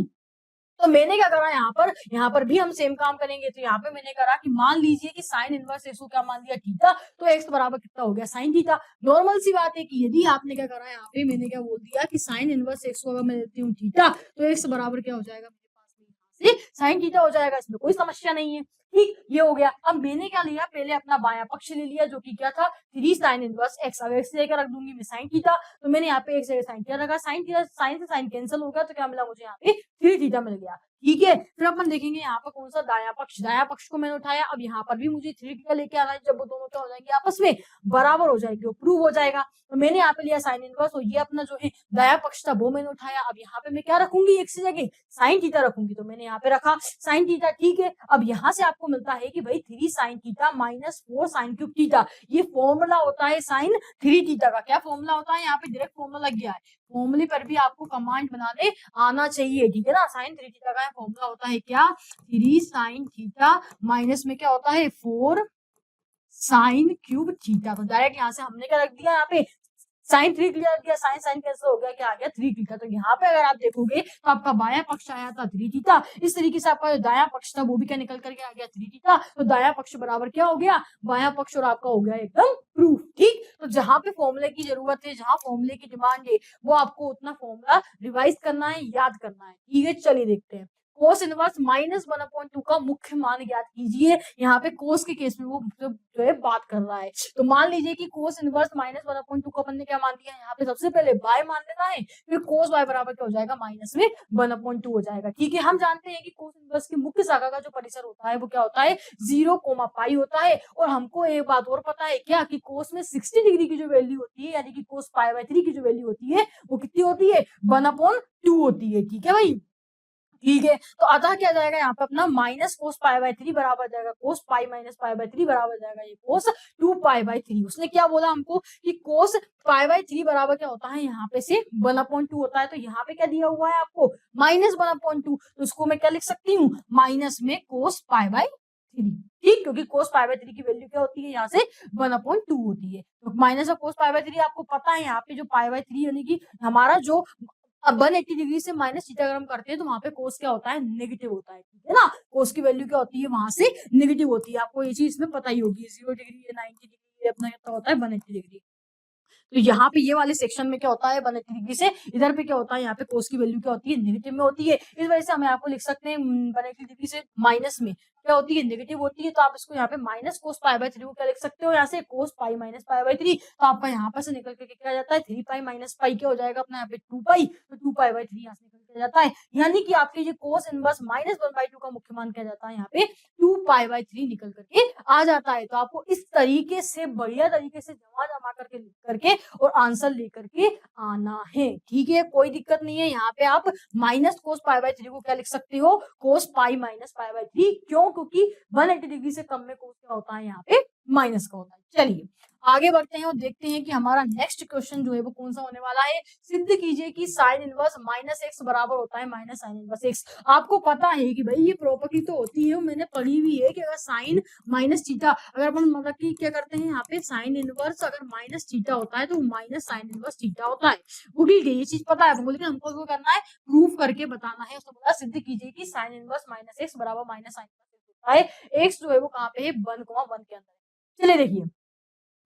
तो मैंने क्या करा यहाँ पर भी हम सेम काम करेंगे। तो यहाँ पे मैंने करा कि मान लीजिए कि साइन इनवर्स x को क्या मान दिया थीटा, तो x बराबर कितना हो गया साइन थीटा। नॉर्मल सी बात है कि यदि आपने क्या करा यहाँ पे मैंने क्या बोल दिया कि साइन इनवर्स x को अगर मैं देती हूँ थीटा तो x बराबर क्या हो जाएगा मेरे पास में यहाँ से साइन थीटा हो जाएगा, इसमें कोई समस्या नहीं है। ठीक, ये हो गया। अब मैंने क्या लिया, पहले अपना बायां पक्ष ले लिया जो कि क्या था 3 sin इनवर्स x। अब x लेकर रख दूंगी मैं साइन थीटा, तो मैंने यहाँ पे एक जगह साइन थीटा रखा, साइन थीटा साइन से साइन कैंसिल हो गया, तो क्या मिला मुझे यहाँ पे 3 थीटा मिल गया। ठीक है, फिर अपन देखेंगे यहाँ पर कौन सा दाया पक्ष को मैंने उठाया। अब यहाँ पर भी मुझे 3 थीटा लेके आना है, जब वो दोनों क्या हो जाएंगे आपस में बराबर हो जाएंगे, प्रूव हो जाएगा। तो मैंने यहाँ पे लिया साइन इनवर्स और ये अपना जो है दाया पक्ष था वो मैंने उठाया। अब यहाँ पे मैं क्या रखूंगी, एक से जगह साइन थीटा रखूंगी, तो मैंने यहाँ पे रखा साइन थीटा। ठीक है, अब यहाँ से आपको मिलता है कि भाई 3 sin theta -4 sin cube theta, ये फॉर्मूला होता है sin 3 थीटा का। क्या फॉर्मूला होता है, यहाँ पे डायरेक्ट फॉर्मूला लग गया है, फॉर्मूले पर भी आपको कमांड बनाने आना चाहिए। ठीक है ना, sin 3 थीटा का फॉर्मूला होता है क्या, 3 sin थीटा माइनस में क्या होता है 4 sin क्यूब थीटा। तो डायरेक्ट यहाँ से हमने क्या रख दिया, यहाँ पे साइन 3 क्लियर किया, साइन साइन कैंसिल हो गया, क्या आ गया 3 थीटा। तो यहाँ पे अगर आप देखोगे तो आपका बायां पक्ष आया था 3 थीटा, इस तरीके से आपका जो दायां पक्ष था वो भी क्या निकल करके आ गया 3 थीटा। तो दायां पक्ष बराबर क्या हो गया, बायां पक्ष, और आपका हो गया एकदम प्रूफ। ठीक, तो जहां पे फॉर्मूले की जरूरत है, जहां फॉर्मूले की डिमांड है, वो आपको उतना फॉर्मूला रिवाइज करना है, याद करना है। ठीक है, चलिए देखते हैं। कोस इनवर्स -1/2 का मुख्य मान ज्ञात कीजिए। यहाँ पे कोस के केस में वो जो है बात कर रहा है। तो मान लीजिए कि कोस इनवर्स -1/2 का अपन ने क्या मान दिया, यहाँ पे सबसे पहले बाय मान लेना है, फिर कोस बाय बराबर क्या हो जाएगा, -1/2 हो जाएगा। ठीक है, हम जानते हैं कि कोस इनवर्स की मुख्य शाखा का जो परिसर होता है वो क्या होता है, 0, होता है। और हमको एक बात और पता है क्या, कि कोस में 60 डिग्री की जो वैल्यू होती है, यानी कि कोस π/3 की जो वैल्यू होती है वो कितनी होती है, 1/2 होती है। ठीक है भाई, ठीक है। तो अतः क्या जाएगा यहाँ पे अपना माइनस कोस π/3 बराबर जाएगा कोस पाई माइनस π/3 बराबर जाएगा ये कोस 2π/3। उसने क्या बोला हमको कि कोस π/3 बराबर क्या होता है, यहाँ पे से 1/2 होता है। तो यहाँ पे क्या दिया हुआ है आपको, -1/2। तो उसको मैं क्या लिख सकती हूँ, माइनस में कोस π/3। ठीक, क्योंकि कोस π/3 की वैल्यू क्या होती है, यहाँ से 1/2 होती है। तो माइनस ऑफ कोस π/3 आपको पता है, यहाँ पे जो π/3 यानी कि हमारा जो अब 180 डिग्री से माइनस थीटा अगर हम करते हैं तो वहां पे कोस क्या होता है, नेगेटिव होता है। ठीक है ना, कोस की वैल्यू क्या होती है, वहां से नेगेटिव होती है। आपको ये चीज इसमें पता ही होगी, 0 डिग्री, 90 डिग्री, अपना कितना होता है 180 डिग्री। तो यहाँ पे ये वाले सेक्शन में क्या होता है, 180 डिग्री से इधर पे क्या होता है, यहाँ पे कोस की वैल्यू क्या होती है, नेगेटिव में होती है। इस वजह से हम यहाँ को लिख सकते हैं 180 डिग्री से माइनस में क्या होती है, नेगेटिव होती है। तो आप इसको यहाँ पे माइनस कोस π/3 को क्या लिख सकते हो, यहाँ से कोस पाई माइनस π/3। तो आपका यहाँ पर से निकल के क्या जाता है, 3π माइनस पाई क्या हो जाएगा अपना यहाँ पे 2π। तो 2π/3 यहाँ से निकल के जाता है, यानी कि आपके ये कोस इनवर्स -1/2 का मुख्य मान क्या जाता है, यहाँ पे 2π/3 निकल करके आ जाता है। तो आपको इस तरीके से बढ़िया तरीके से जमा करके लिख करके और आंसर लेकर के आना है। ठीक है, कोई दिक्कत नहीं है। यहाँ पे आप माइनस कोस π/3 को क्या लिख सकते हो, कोस पाई माइनस π/3। क्यों, क्योंकि 180 डिग्री से कम में कोस क्या होता है, यहाँ पे माइनस का होता है। चलिए आगे बढ़ते हैं और देखते हैं कि हमारा नेक्स्ट क्वेश्चन जो है वो कौन सा होने वाला है। सिद्ध कीजिए कि साइन इनवर्स -x बराबर होता है माइनस साइन इनवर्स x। आपको पता है कि भाई ये प्रॉपर्टी तो होती है, मैंने पढ़ी हुई है कि अगर साइन माइनस थीटा, अगर अपन मतलब कि क्या करते हैं यहाँ पे साइन इनवर्स अगर माइनस थीटा होता है तो माइनस साइन इनवर्स थीटा होता है। वो भी ये चीज पता है, लेकिन हमको वो करना है, प्रूफ करके बताना है। उसने बोला सिद्ध कीजिए कि साइन इनवर्स -x बराबर माइनस साइन इनवर्स होता है। x जो है वो कहाँ पे है, 1,1 के अंदर। चलिए देखिए,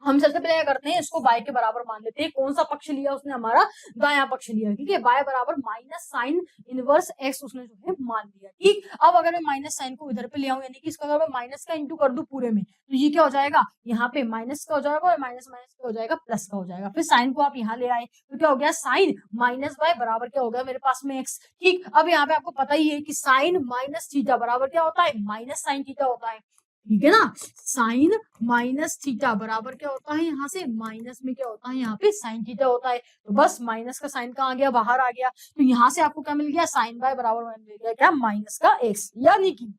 हम सबसे पहले क्या करते हैं, इसको बाय के बराबर मान लेते हैं। कौन सा पक्ष लिया उसने, हमारा दायां पक्ष लिया। ठीक है, बाय बराबर माइनस साइन इनवर्स एक्स उसने जो है मान लिया। ठीक, अब अगर मैं माइनस साइन को इधर पे ले आऊं, यानी कि इसका अगर मैं माइनस का इंटू कर दूं पूरे में, तो ये क्या हो जाएगा, यहाँ पे माइनस का हो जाएगा और माइनस माइनस का हो जाएगा प्लस का हो जाएगा। फिर साइन को आप यहाँ ले आए तो क्या हो गया, साइन माइनस बाय बराबर क्या हो गया मेरे पास में एक्स। ठीक, अब यहाँ पे आपको पता ही है कि साइन माइनस थीटा बराबर क्या होता है, माइनस साइन थीटा होता है। ठीक है ना, साइन माइनस थीटा बराबर क्या होता है, यहाँ से माइनस में क्या होता है, यहाँ पे साइन थीटा होता है। तो बस माइनस का साइन कहाँ आ गया, बाहर आ गया। तो यहाँ से आपको क्या मिल गया, साइन बाय बराबर मिल गया क्या, माइनस का एक्स। यानी कि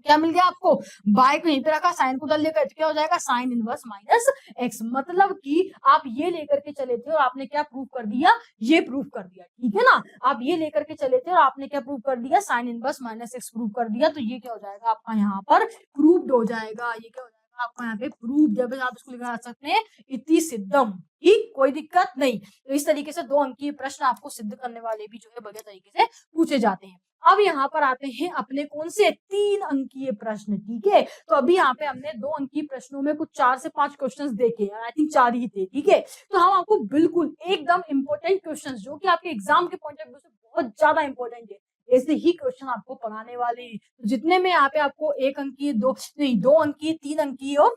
क्या मिल गया आपको, बाय को यहीं पे रखा, साइन को उधर लेकर, तो क्या हो जाएगा साइन इनवर्स माइनस एक्स। मतलब कि आप ये लेकर के चले थे और आपने क्या प्रूव कर दिया, ये प्रूव कर दिया। ठीक है ना, आप ये लेकर के चले थे और आपने क्या प्रूव कर दिया, sign inverse minus x prove कर दिया। तो ये क्या हो जाएगा आपका यहाँ पर प्रूव्ड हो जाएगा। ये क्या हो जाएगा आपका यहाँ पे प्रूव, जब आप इसको लिखा सकते हैं इति सिद्धम। ठीक, कोई दिक्कत नहीं। तो इस तरीके से 2 अंकीय प्रश्न आपको सिद्ध करने वाले भी जो है बढ़िया तरीके से पूछे जाते हैं। अब यहाँ पर आते हैं अपने कौन से 3 अंकीय प्रश्न। ठीक है, तो अभी यहाँ पे हमने 2 अंकीय प्रश्नों में कुछ 4 से 5 क्वेश्चंस देखे हैं, आई थिंक 4 ही थे। ठीक है, तो हम आपको बिल्कुल एकदम इंपॉर्टेंट क्वेश्चंस जो कि आपके एग्जाम के पॉइंट ऑफ व्यू से बहुत ज्यादा इंपॉर्टेंट है, ऐसे ही क्वेश्चन आपको पढ़ाने वाले हैं। तो जितने में यहाँ पे आपको 1 अंकीय, 2 अंकीय, 3 अंकीय और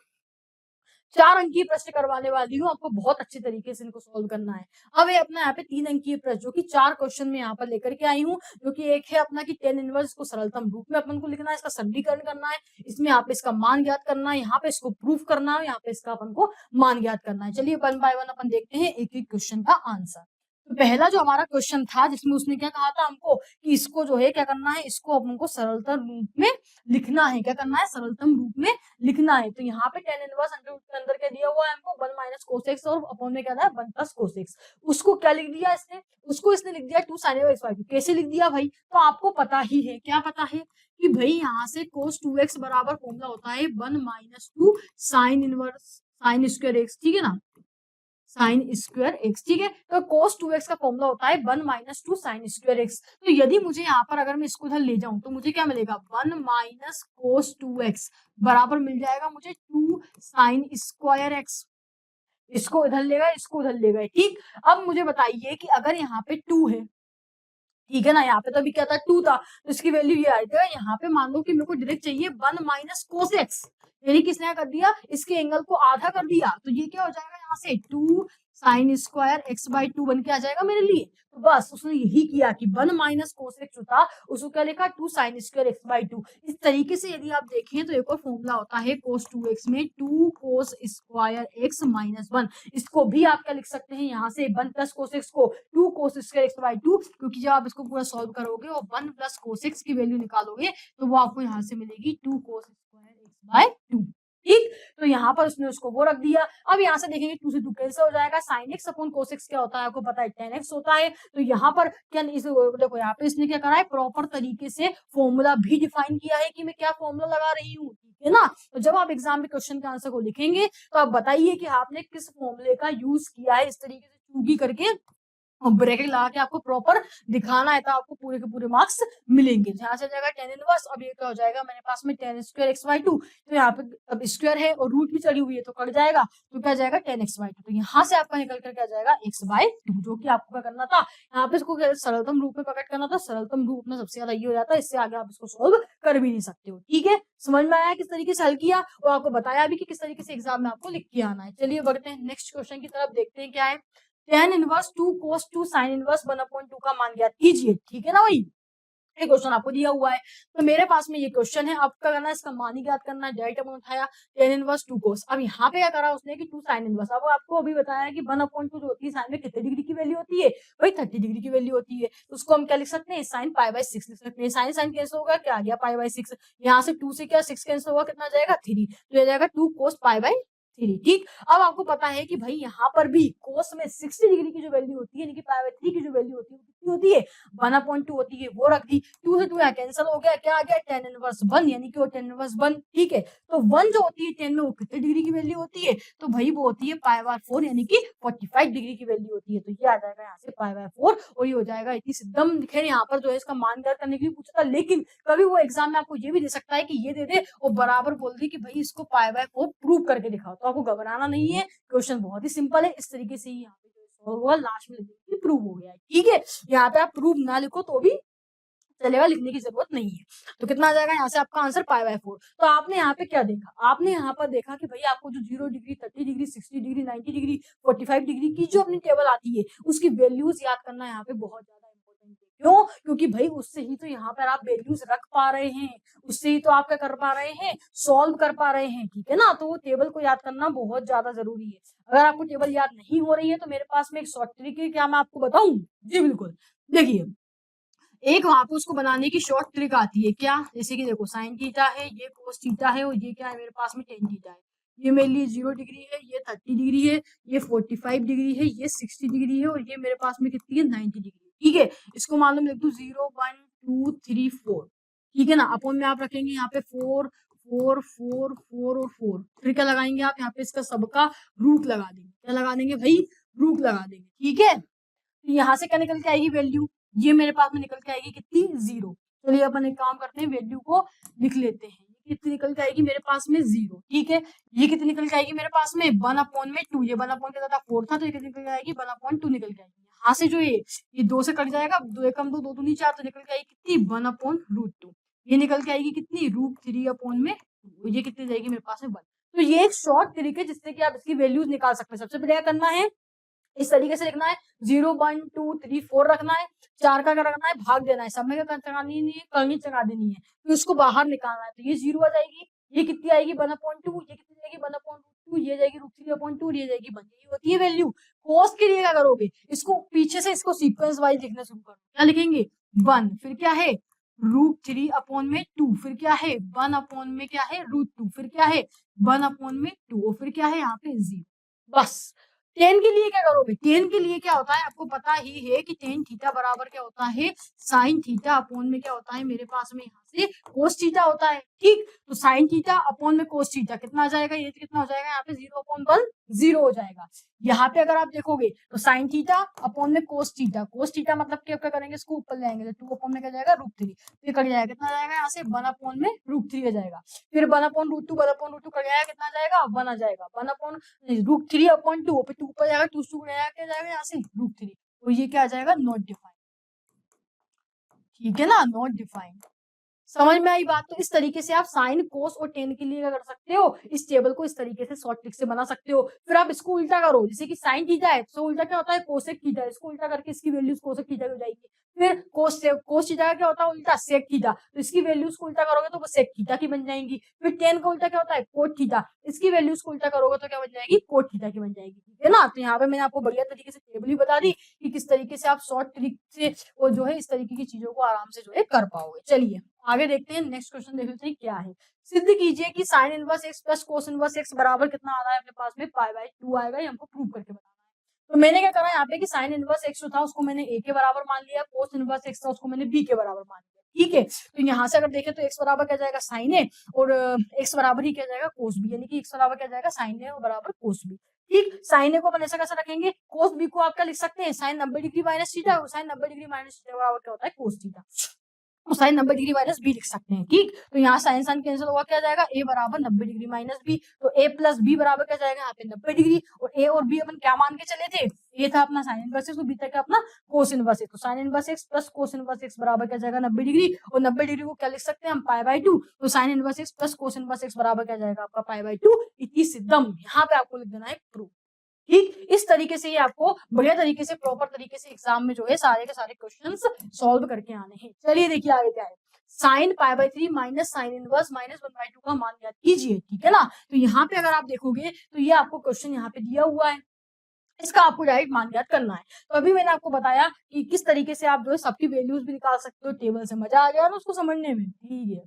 4 अंकीय प्रश्न करवाने वाली हूँ, आपको बहुत अच्छे तरीके से इनको सोल्व करना है। अब ये अपना यहाँ पे 3 अंकीय प्रश्न जो कि 4 क्वेश्चन में यहाँ पर लेकर के आई हूँ, जो कि एक है अपना कि टेन इनवर्स को सरलतम रूप में अपन को लिखना है, इसका सरलीकरण करना है, इसमें यहाँ पे इसका मान ज्ञात करना है, यहाँ पे इसको प्रूफ करना है, यहाँ पे इसका अपन को मान ज्ञात करना है। चलिए 1 बाय 1 अपन देखते हैं एक एक क्वेश्चन का आंसर। तो पहला जो हमारा क्वेश्चन था जिसमें उसने क्या कहा था हमको कि इसको जो है क्या करना है, इसको अपन को सरलतम रूप में लिखना है। क्या करना है, सरलतम रूप में लिखना है। तो यहाँ पे टेन इनवर्स अंडर रूट के अंदर क्या दिया हुआ है हमको, 1 माइनस कोस एक्स और अपॉन में क्या था 1 प्लस कोस एक्स। उसको क्या लिख दिया इसने, उसको इसने लिख दिया 2 sin एक्स वाई। कैसे लिख दिया भाई, तो आपको पता ही है, क्या पता है कि भाई यहाँ से कोस 2x बराबर फॉर्मूला होता है 1 minus 2 sine inverse sine square x. ठीक है ना, साइन स्क्वायर एक्स, ठीक है। तो cos 2x का फॉर्मूला होता है 1 माइनस 2 साइन स्क्वायर एक्स। तो यदि मुझे यहाँ पर अगर मैं इसको इधर ले जाऊं तो मुझे क्या मिलेगा, 1 माइनस cos 2x बराबर मिल जाएगा मुझे 2 साइन स्क्वायर एक्स। इसको इधर ले गए, इसको उधर ले गए, ठीक। अब मुझे बताइए कि अगर यहाँ पे 2 है, ठीक है ना, यहाँ पे तो अभी क्या था, 2 था, तो इसकी वैल्यू ये आएगा। यहाँ पे मान लो कि मेरे को डायरेक्ट चाहिए 1 माइनस कोस एक्स, यानी किसने कर दिया, इसके एंगल को आधा कर दिया, तो ये क्या हो जाएगा यहाँ से 2 साइन स्क्वायर एक्स बाई 2 बन के आ जाएगा मेरे लिए। तो बस उसने यही किया कि 1 माइनस कोस एक्स जो था उसको क्या लिखा, 2 साइन स्क्वायर एक्स बाई 2। इस तरीके से यदि आप देखें तो एक और फॉर्मूला होता है कोस 2x में 2 कोस स्क्वायर एक्स माइनस 1। इसको भी आप क्या लिख सकते हैं, यहाँ से 1 प्लस कोस एक्स को 2 कोस स्क्वायर एक्स बाई 2, क्योंकि जब आप इसको पूरा सॉल्व करोगे और 1 प्लस कोस एक्स की वैल्यू निकालोगे तो वो आपको यहाँ से मिलेगी 2 कोस स्क्वायर एक्स बाय 2, ठीक। तो यहाँ पर उसने उसको वो रख दिया। अब यहाँ से देखेंगे 2 से 2 कैंसिल हो जाएगा, sine x upon cos x क्या होता है आपको पता है, tan x होता है। तो यहाँ पर क्या इस देखो यहाँ पे इसने क्या करा है, प्रॉपर तरीके से फॉर्मूला भी डिफाइन किया है कि मैं क्या फॉर्मूला लगा रही हूँ, ठीक है ना। तो जब आप एग्जाम में क्वेश्चन के आंसर को लिखेंगे तो आप बताइए कि आपने किस फॉर्मूले का यूज किया है, इस तरीके से चूगी करके और ब्रैकेट लगा के आपको प्रॉपर दिखाना है, तो आपको पूरे के पूरे मार्क्स मिलेंगे। यहाँ से जाएगा tan इनवर्स, अब ये क्या हो जाएगा मेरे पास में tan स्क्वायर एक्स बाई 2, तो यहाँ पे अब स्क्वायर है और रूट भी चढ़ी हुई है तो कट जाएगा, तो क्या जाएगा tan एक्स बाई 2। तो यहाँ से आपका निकल कर क्या जाएगा x बाई 2, जो कि आपको क्या करना था, यहाँ पे इसको सरलतम रूप में प्रकट करना था। सरलतम रूप में सबसे ज्यादा ये हो जाता है, इससे आगे आप इसको सोल्व कर भी नहीं सकते हो, ठीक है। समझ में आया किस तरीके से हल किया, और आपको बताया भी कि किस तरीके से एग्जाम में आपको लिख के आना है। चलिए बढ़ते हैं नेक्स्ट क्वेश्चन की तरफ, देखते हैं क्या है। tan inverse 2 cos 2 sin inverse 1/2 का मान ज्ञात कीजिए, ठीक है ना भाई। ये क्वेश्चन आपको दिया हुआ है, तो मेरे पास में ये क्वेश्चन है, आपका करना है इसका मान ही ज्ञात करना है। डायरेक्ट अपन उठाया tan इनवर्स 2 cos, अब यहाँ पे क्या करा उसने कि 2 sin इनवर्स। अब आपको अभी बताया कि 1/2 जो होती है साइन में कितने डिग्री की वैल्यू होती है, भाई 30 डिग्री की वैल्यू होती है। तो उसको हम क्या लिख सकते हैं, साइन पाई बाई 6 लिख सकते हैं। साइन साइन कैंसिल होगा, क्या आ गया पाई बाई 6, यहाँ से 2 से क्या 6 कैंसिल होगा, कितना जाएगा 3, तो ये जाएगा 2 cos पाई बाई 3, ठीक। अब आपको पता है कि भाई यहाँ पर भी कोस में 60 डिग्री की जो वैल्यू होती है, यानी कि पाई बाई 3 की जो वैल्यू होती है वो कितनी होती है, 1/2 होती है, वो रख दी। 2 से 2 यहाँ कैंसिल हो गया, क्या आ गया tan इनवर्स 1, यानी कि वो tan इनवर्स 1, ठीक है। तो 1 जो होती है tan में वो कितने डिग्री की वैल्यू होती है, तो भाई वो होती है पाई बाय 4, यानी कि 45 डिग्री की वैल्यू होती है। तो ये आ जाएगा यहाँ से पाई बाय 4, और ये हो जाएगा इतनी एकदम। खैर यहाँ पर जो है इसका मान ज्ञात करने के लिए पूछा था, लेकिन कभी वो एग्जाम में आपको ये भी दे सकता है कि ये दे दे और बराबर बोल दे कि भाई इसको पाई बाय 4 प्रूव करके दिखाओ, तो आपको घबराना नहीं है। क्वेश्चन बहुत ही सिंपल है, इस तरीके से ही यहाँ पे सॉल्व हुआ, लास्ट में प्रूव हो गया है, ठीक है। यहाँ पे आप प्रूव ना लिखो तो भी चलेगा, लिखने की जरूरत नहीं है। तो कितना आ जाएगा यहाँ से आपका आंसर पाई बाय 4। तो आपने यहाँ पे क्या देखा, आपने यहाँ पर देखा कि भाई आपको जो 0 degree 30 degree 60 degree 90 degree 45 degree की जो अपनी टेबल आती है उसकी वैल्यूज याद करना यहाँ पे बहुत ज्यादा इंपॉर्टेंट है। क्यों, क्योंकि भाई उससे ही तो यहाँ पर आप वैल्यूज रख पा रहे हैं, उससे ही तो आप क्या कर पा रहे हैं, सॉल्व कर पा रहे हैं, ठीक है ना। तो वो टेबल को याद करना बहुत ज्यादा जरूरी है। अगर आपको टेबल याद नहीं हो रही है तो मेरे पास में एक शॉर्ट ट्रिक है, क्या मैं आपको बताऊं, जी बिल्कुल। देखिए एक वहां पे उसको बनाने की शॉर्ट ट्रिक आती है, क्या, जैसे कि देखो साइन थीटा है, ये कोस थीटा है, और ये क्या है मेरे पास में टेन थीटा है। ये मेरे लिए 0 डिग्री है, ये 30 डिग्री है, ये 45 डिग्री है, ये 60 डिग्री है, और ये मेरे पास में कितनी है 90 डिग्री, ठीक है। इसको मान लो मैं लिख दूं 0 1 2 3 4, ठीक है ना। अपोन में आप रखेंगे यहाँ पे 4 4 4 4 और 4, फिर क्या लगाएंगे आप यहाँ पे इसका सबका रूट लगा देंगे, क्या लगा देंगे भाई, रूट लगा देंगे, ठीक है। तो यहाँ से क्या निकल के आएगी वैल्यू, ये मेरे पास में निकल के आएगी कितनी 0। चलिए अपन एक काम करते हैं, वैल्यू को लिख लेते हैं। ये कितनी निकल के आएगी मेरे पास में 0, ठीक है। ये कितनी निकल के आएगी मेरे पास में 1/2, ये 1/4 के ज्यादा 4 था, तो ये कितनी निकल के आएगी 1/2 निकल के आएगी। यहाँ से जो ये 2 से कट जाएगा, 2 एकम 2 2 दूनी 4, तो निकल के आएगी कितनी 1/√2। ये निकल के आएगी कितनी √3/, ये कितनी जाएगी मेरे पास में 1। तो ये एक शॉर्ट ट्रिक है जिससे कि आप इसकी वैल्यूज निकाल सकते हैं। सबसे पहले क्या करना है, इस तरीके से लिखना है, 0 1 2 3 4 रखना है, 4 का क्या रखना है, भाग देना है, सब में क्या चढ़ानी नहीं है, कहीं चढ़ा देनी है, फिर उसको बाहर निकालना है। तो ये 0 आ जाएगी, ये कितनी आएगी 1/2, ये कितनी जाएगी 1/2, ये जाएगी √3/2, ये जाएगी 1। ये होती है वैल्यू। कोस के लिए क्या करोगे, इसको पीछे से इसको सीक्वेंस वाइज लिखना शुरू करो। क्या लिखेंगे 1, फिर क्या है √3/2, फिर क्या है 1 क्या है √2, फिर क्या है 1/2, और फिर क्या है यहाँ पे 0। बस टेन के लिए क्या करोगे, टेन के लिए क्या होता है आपको पता ही है कि टेन थीटा बराबर क्या होता है, साइन थीटा अपोन में क्या होता है मेरे पास में यहाँ से कोस थीटा होता है, ठीक। तो साइन थीटा अपॉन में कोस थीटा कितना आ जाएगा, ये कितना हो जाएगा, यहाँ पे 0/1 0 हो जाएगा। यहाँ पे अगर आप देखोगे तो साइन थीटा अपॉन में कोस थीटा मतलब क्या क्या करेंगे, इसको ऊपर ले आएंगे, 2 अपॉन में क्या जाएगा √3, फिर कट जाएगा कितना आ जाएगा, यहाँ से 1/√3 में √3 आ जाएगा, फिर 1/√2 1/√2 कट जाएगा, कितना आ जाएगा 1 आ जाएगा, 1/√3/2, फिर 2 ऊपर जाएगा, 2 क्या जाएगा यहाँ से √3, तो ये क्या आ जाएगा, नॉट डिफाइंड, ठीक है ना, नॉट डिफाइंड। समझ में आई बात। तो इस तरीके से आप साइन कोस और टेन के लिए क्या कर सकते हो, इस टेबल को इस तरीके से शॉर्ट ट्रिक से बना सकते हो। फिर आप इसको उल्टा करो, जैसे कि साइन थीटा है तो उल्टा क्या होता है, कोसेक थीटा, इसको उल्टा करके इसकी वैल्यूज कोसेक थीटा हो जाएगी। फिर कोस थीटा का क्या होता है उल्टा, सेक थीटा, तो इसकी वैल्यूज को उल्टा करोगे तो वो सेक थीटा की बन जाएंगी। फिर टेन का उल्टा क्या होता है, कोट थीटा, इसकी वैल्यूज को उल्टा करोगे तो क्या बन जाएगी, कोट थीटा की बन जाएगी, ठीक है ना। तो यहाँ पे मैंने आपको बढ़िया तरीके से टेबल ही बता दी कि किस तरीके से आप शॉर्ट ट्रिक से वो जो है इस तरीके की चीजों को आराम से जो है कर पाओगे। चलिए आगे देखते हैं, नेक्स्ट क्वेश्चन देख लेते हैं क्या है। सिद्ध कीजिए कि sine inverse x plus cos inverse x बराबर कितना आ रहा है अपने पास में, π/2 आएगा, ये हमको प्रूव करके बताना है। तो मैंने क्या करा यहाँ पे कि साइन इनवर्स एक्स जो था उसको मैंने a के बराबर मान लिया, कोस इनवर्स एक्स था उसको मैंने b के बराबर मान लिया, ठीक है। तो यहाँ से अगर देखें तो x बराबर क्या जाएगा साइन ए, और x बराबर ही क्या जाएगा कोस बी, यानी कि x बराबर क्या जाएगा साइन ए और बराबर कोस बी, ठीक। साइन ए को अपन ऐसा कैसे रखेंगे, कोस बी को आप क्या लिख सकते हैं, sine 90 degree minus theta, sine 90 degree minus theta बराबर क्या होता है, कोस थीटा, तो साइन 90 डिग्री माइनस बी लिख सकते हैं, ठीक। तो यहाँ साइन साइन कैंसिल होगा, क्या जाएगा a बराबर 90 डिग्री माइनस बी, तो a प्लस बी बराबर क्या जाएगा यहाँ पे 90 डिग्री, और a और b अपन क्या मान के चले थे, a था अपना साइन इनवर्स एक्स, तो b था अपना कोस इनवर्स एक्स, तो sine inverse x plus cos inverse x बराबर क्या जाएगा 90 डिग्री, और 90 डिग्री को क्या लिख सकते हैं हम π/2, तो sine inverse x plus cos inverse x बराबर क्या जाएगा आपका π/2, इति सिद्धम, यहाँ पे आपको लिख देना है प्रूफ, ठीक। इस तरीके से ये आपको बढ़िया तरीके से प्रॉपर तरीके से एग्जाम में जो है सारे के सारे क्वेश्चंस सॉल्व करके आने हैं। चलिए देखिए आगे क्या है, sine π/3 minus sine inverse minus 1/2 का मान ज्ञात कीजिए, ठीक है ना। तो यहाँ पे अगर आप देखोगे तो ये आपको क्वेश्चन यहाँ पे दिया हुआ है, इसका आपको डायरेक्ट मान ज्ञात करना है। तो अभी मैंने आपको बताया कि किस तरीके से आप जो है सबकी वैल्यूज भी निकाल सकते हो टेबल से, मजा आ गया ना उसको समझने में, ठीक है।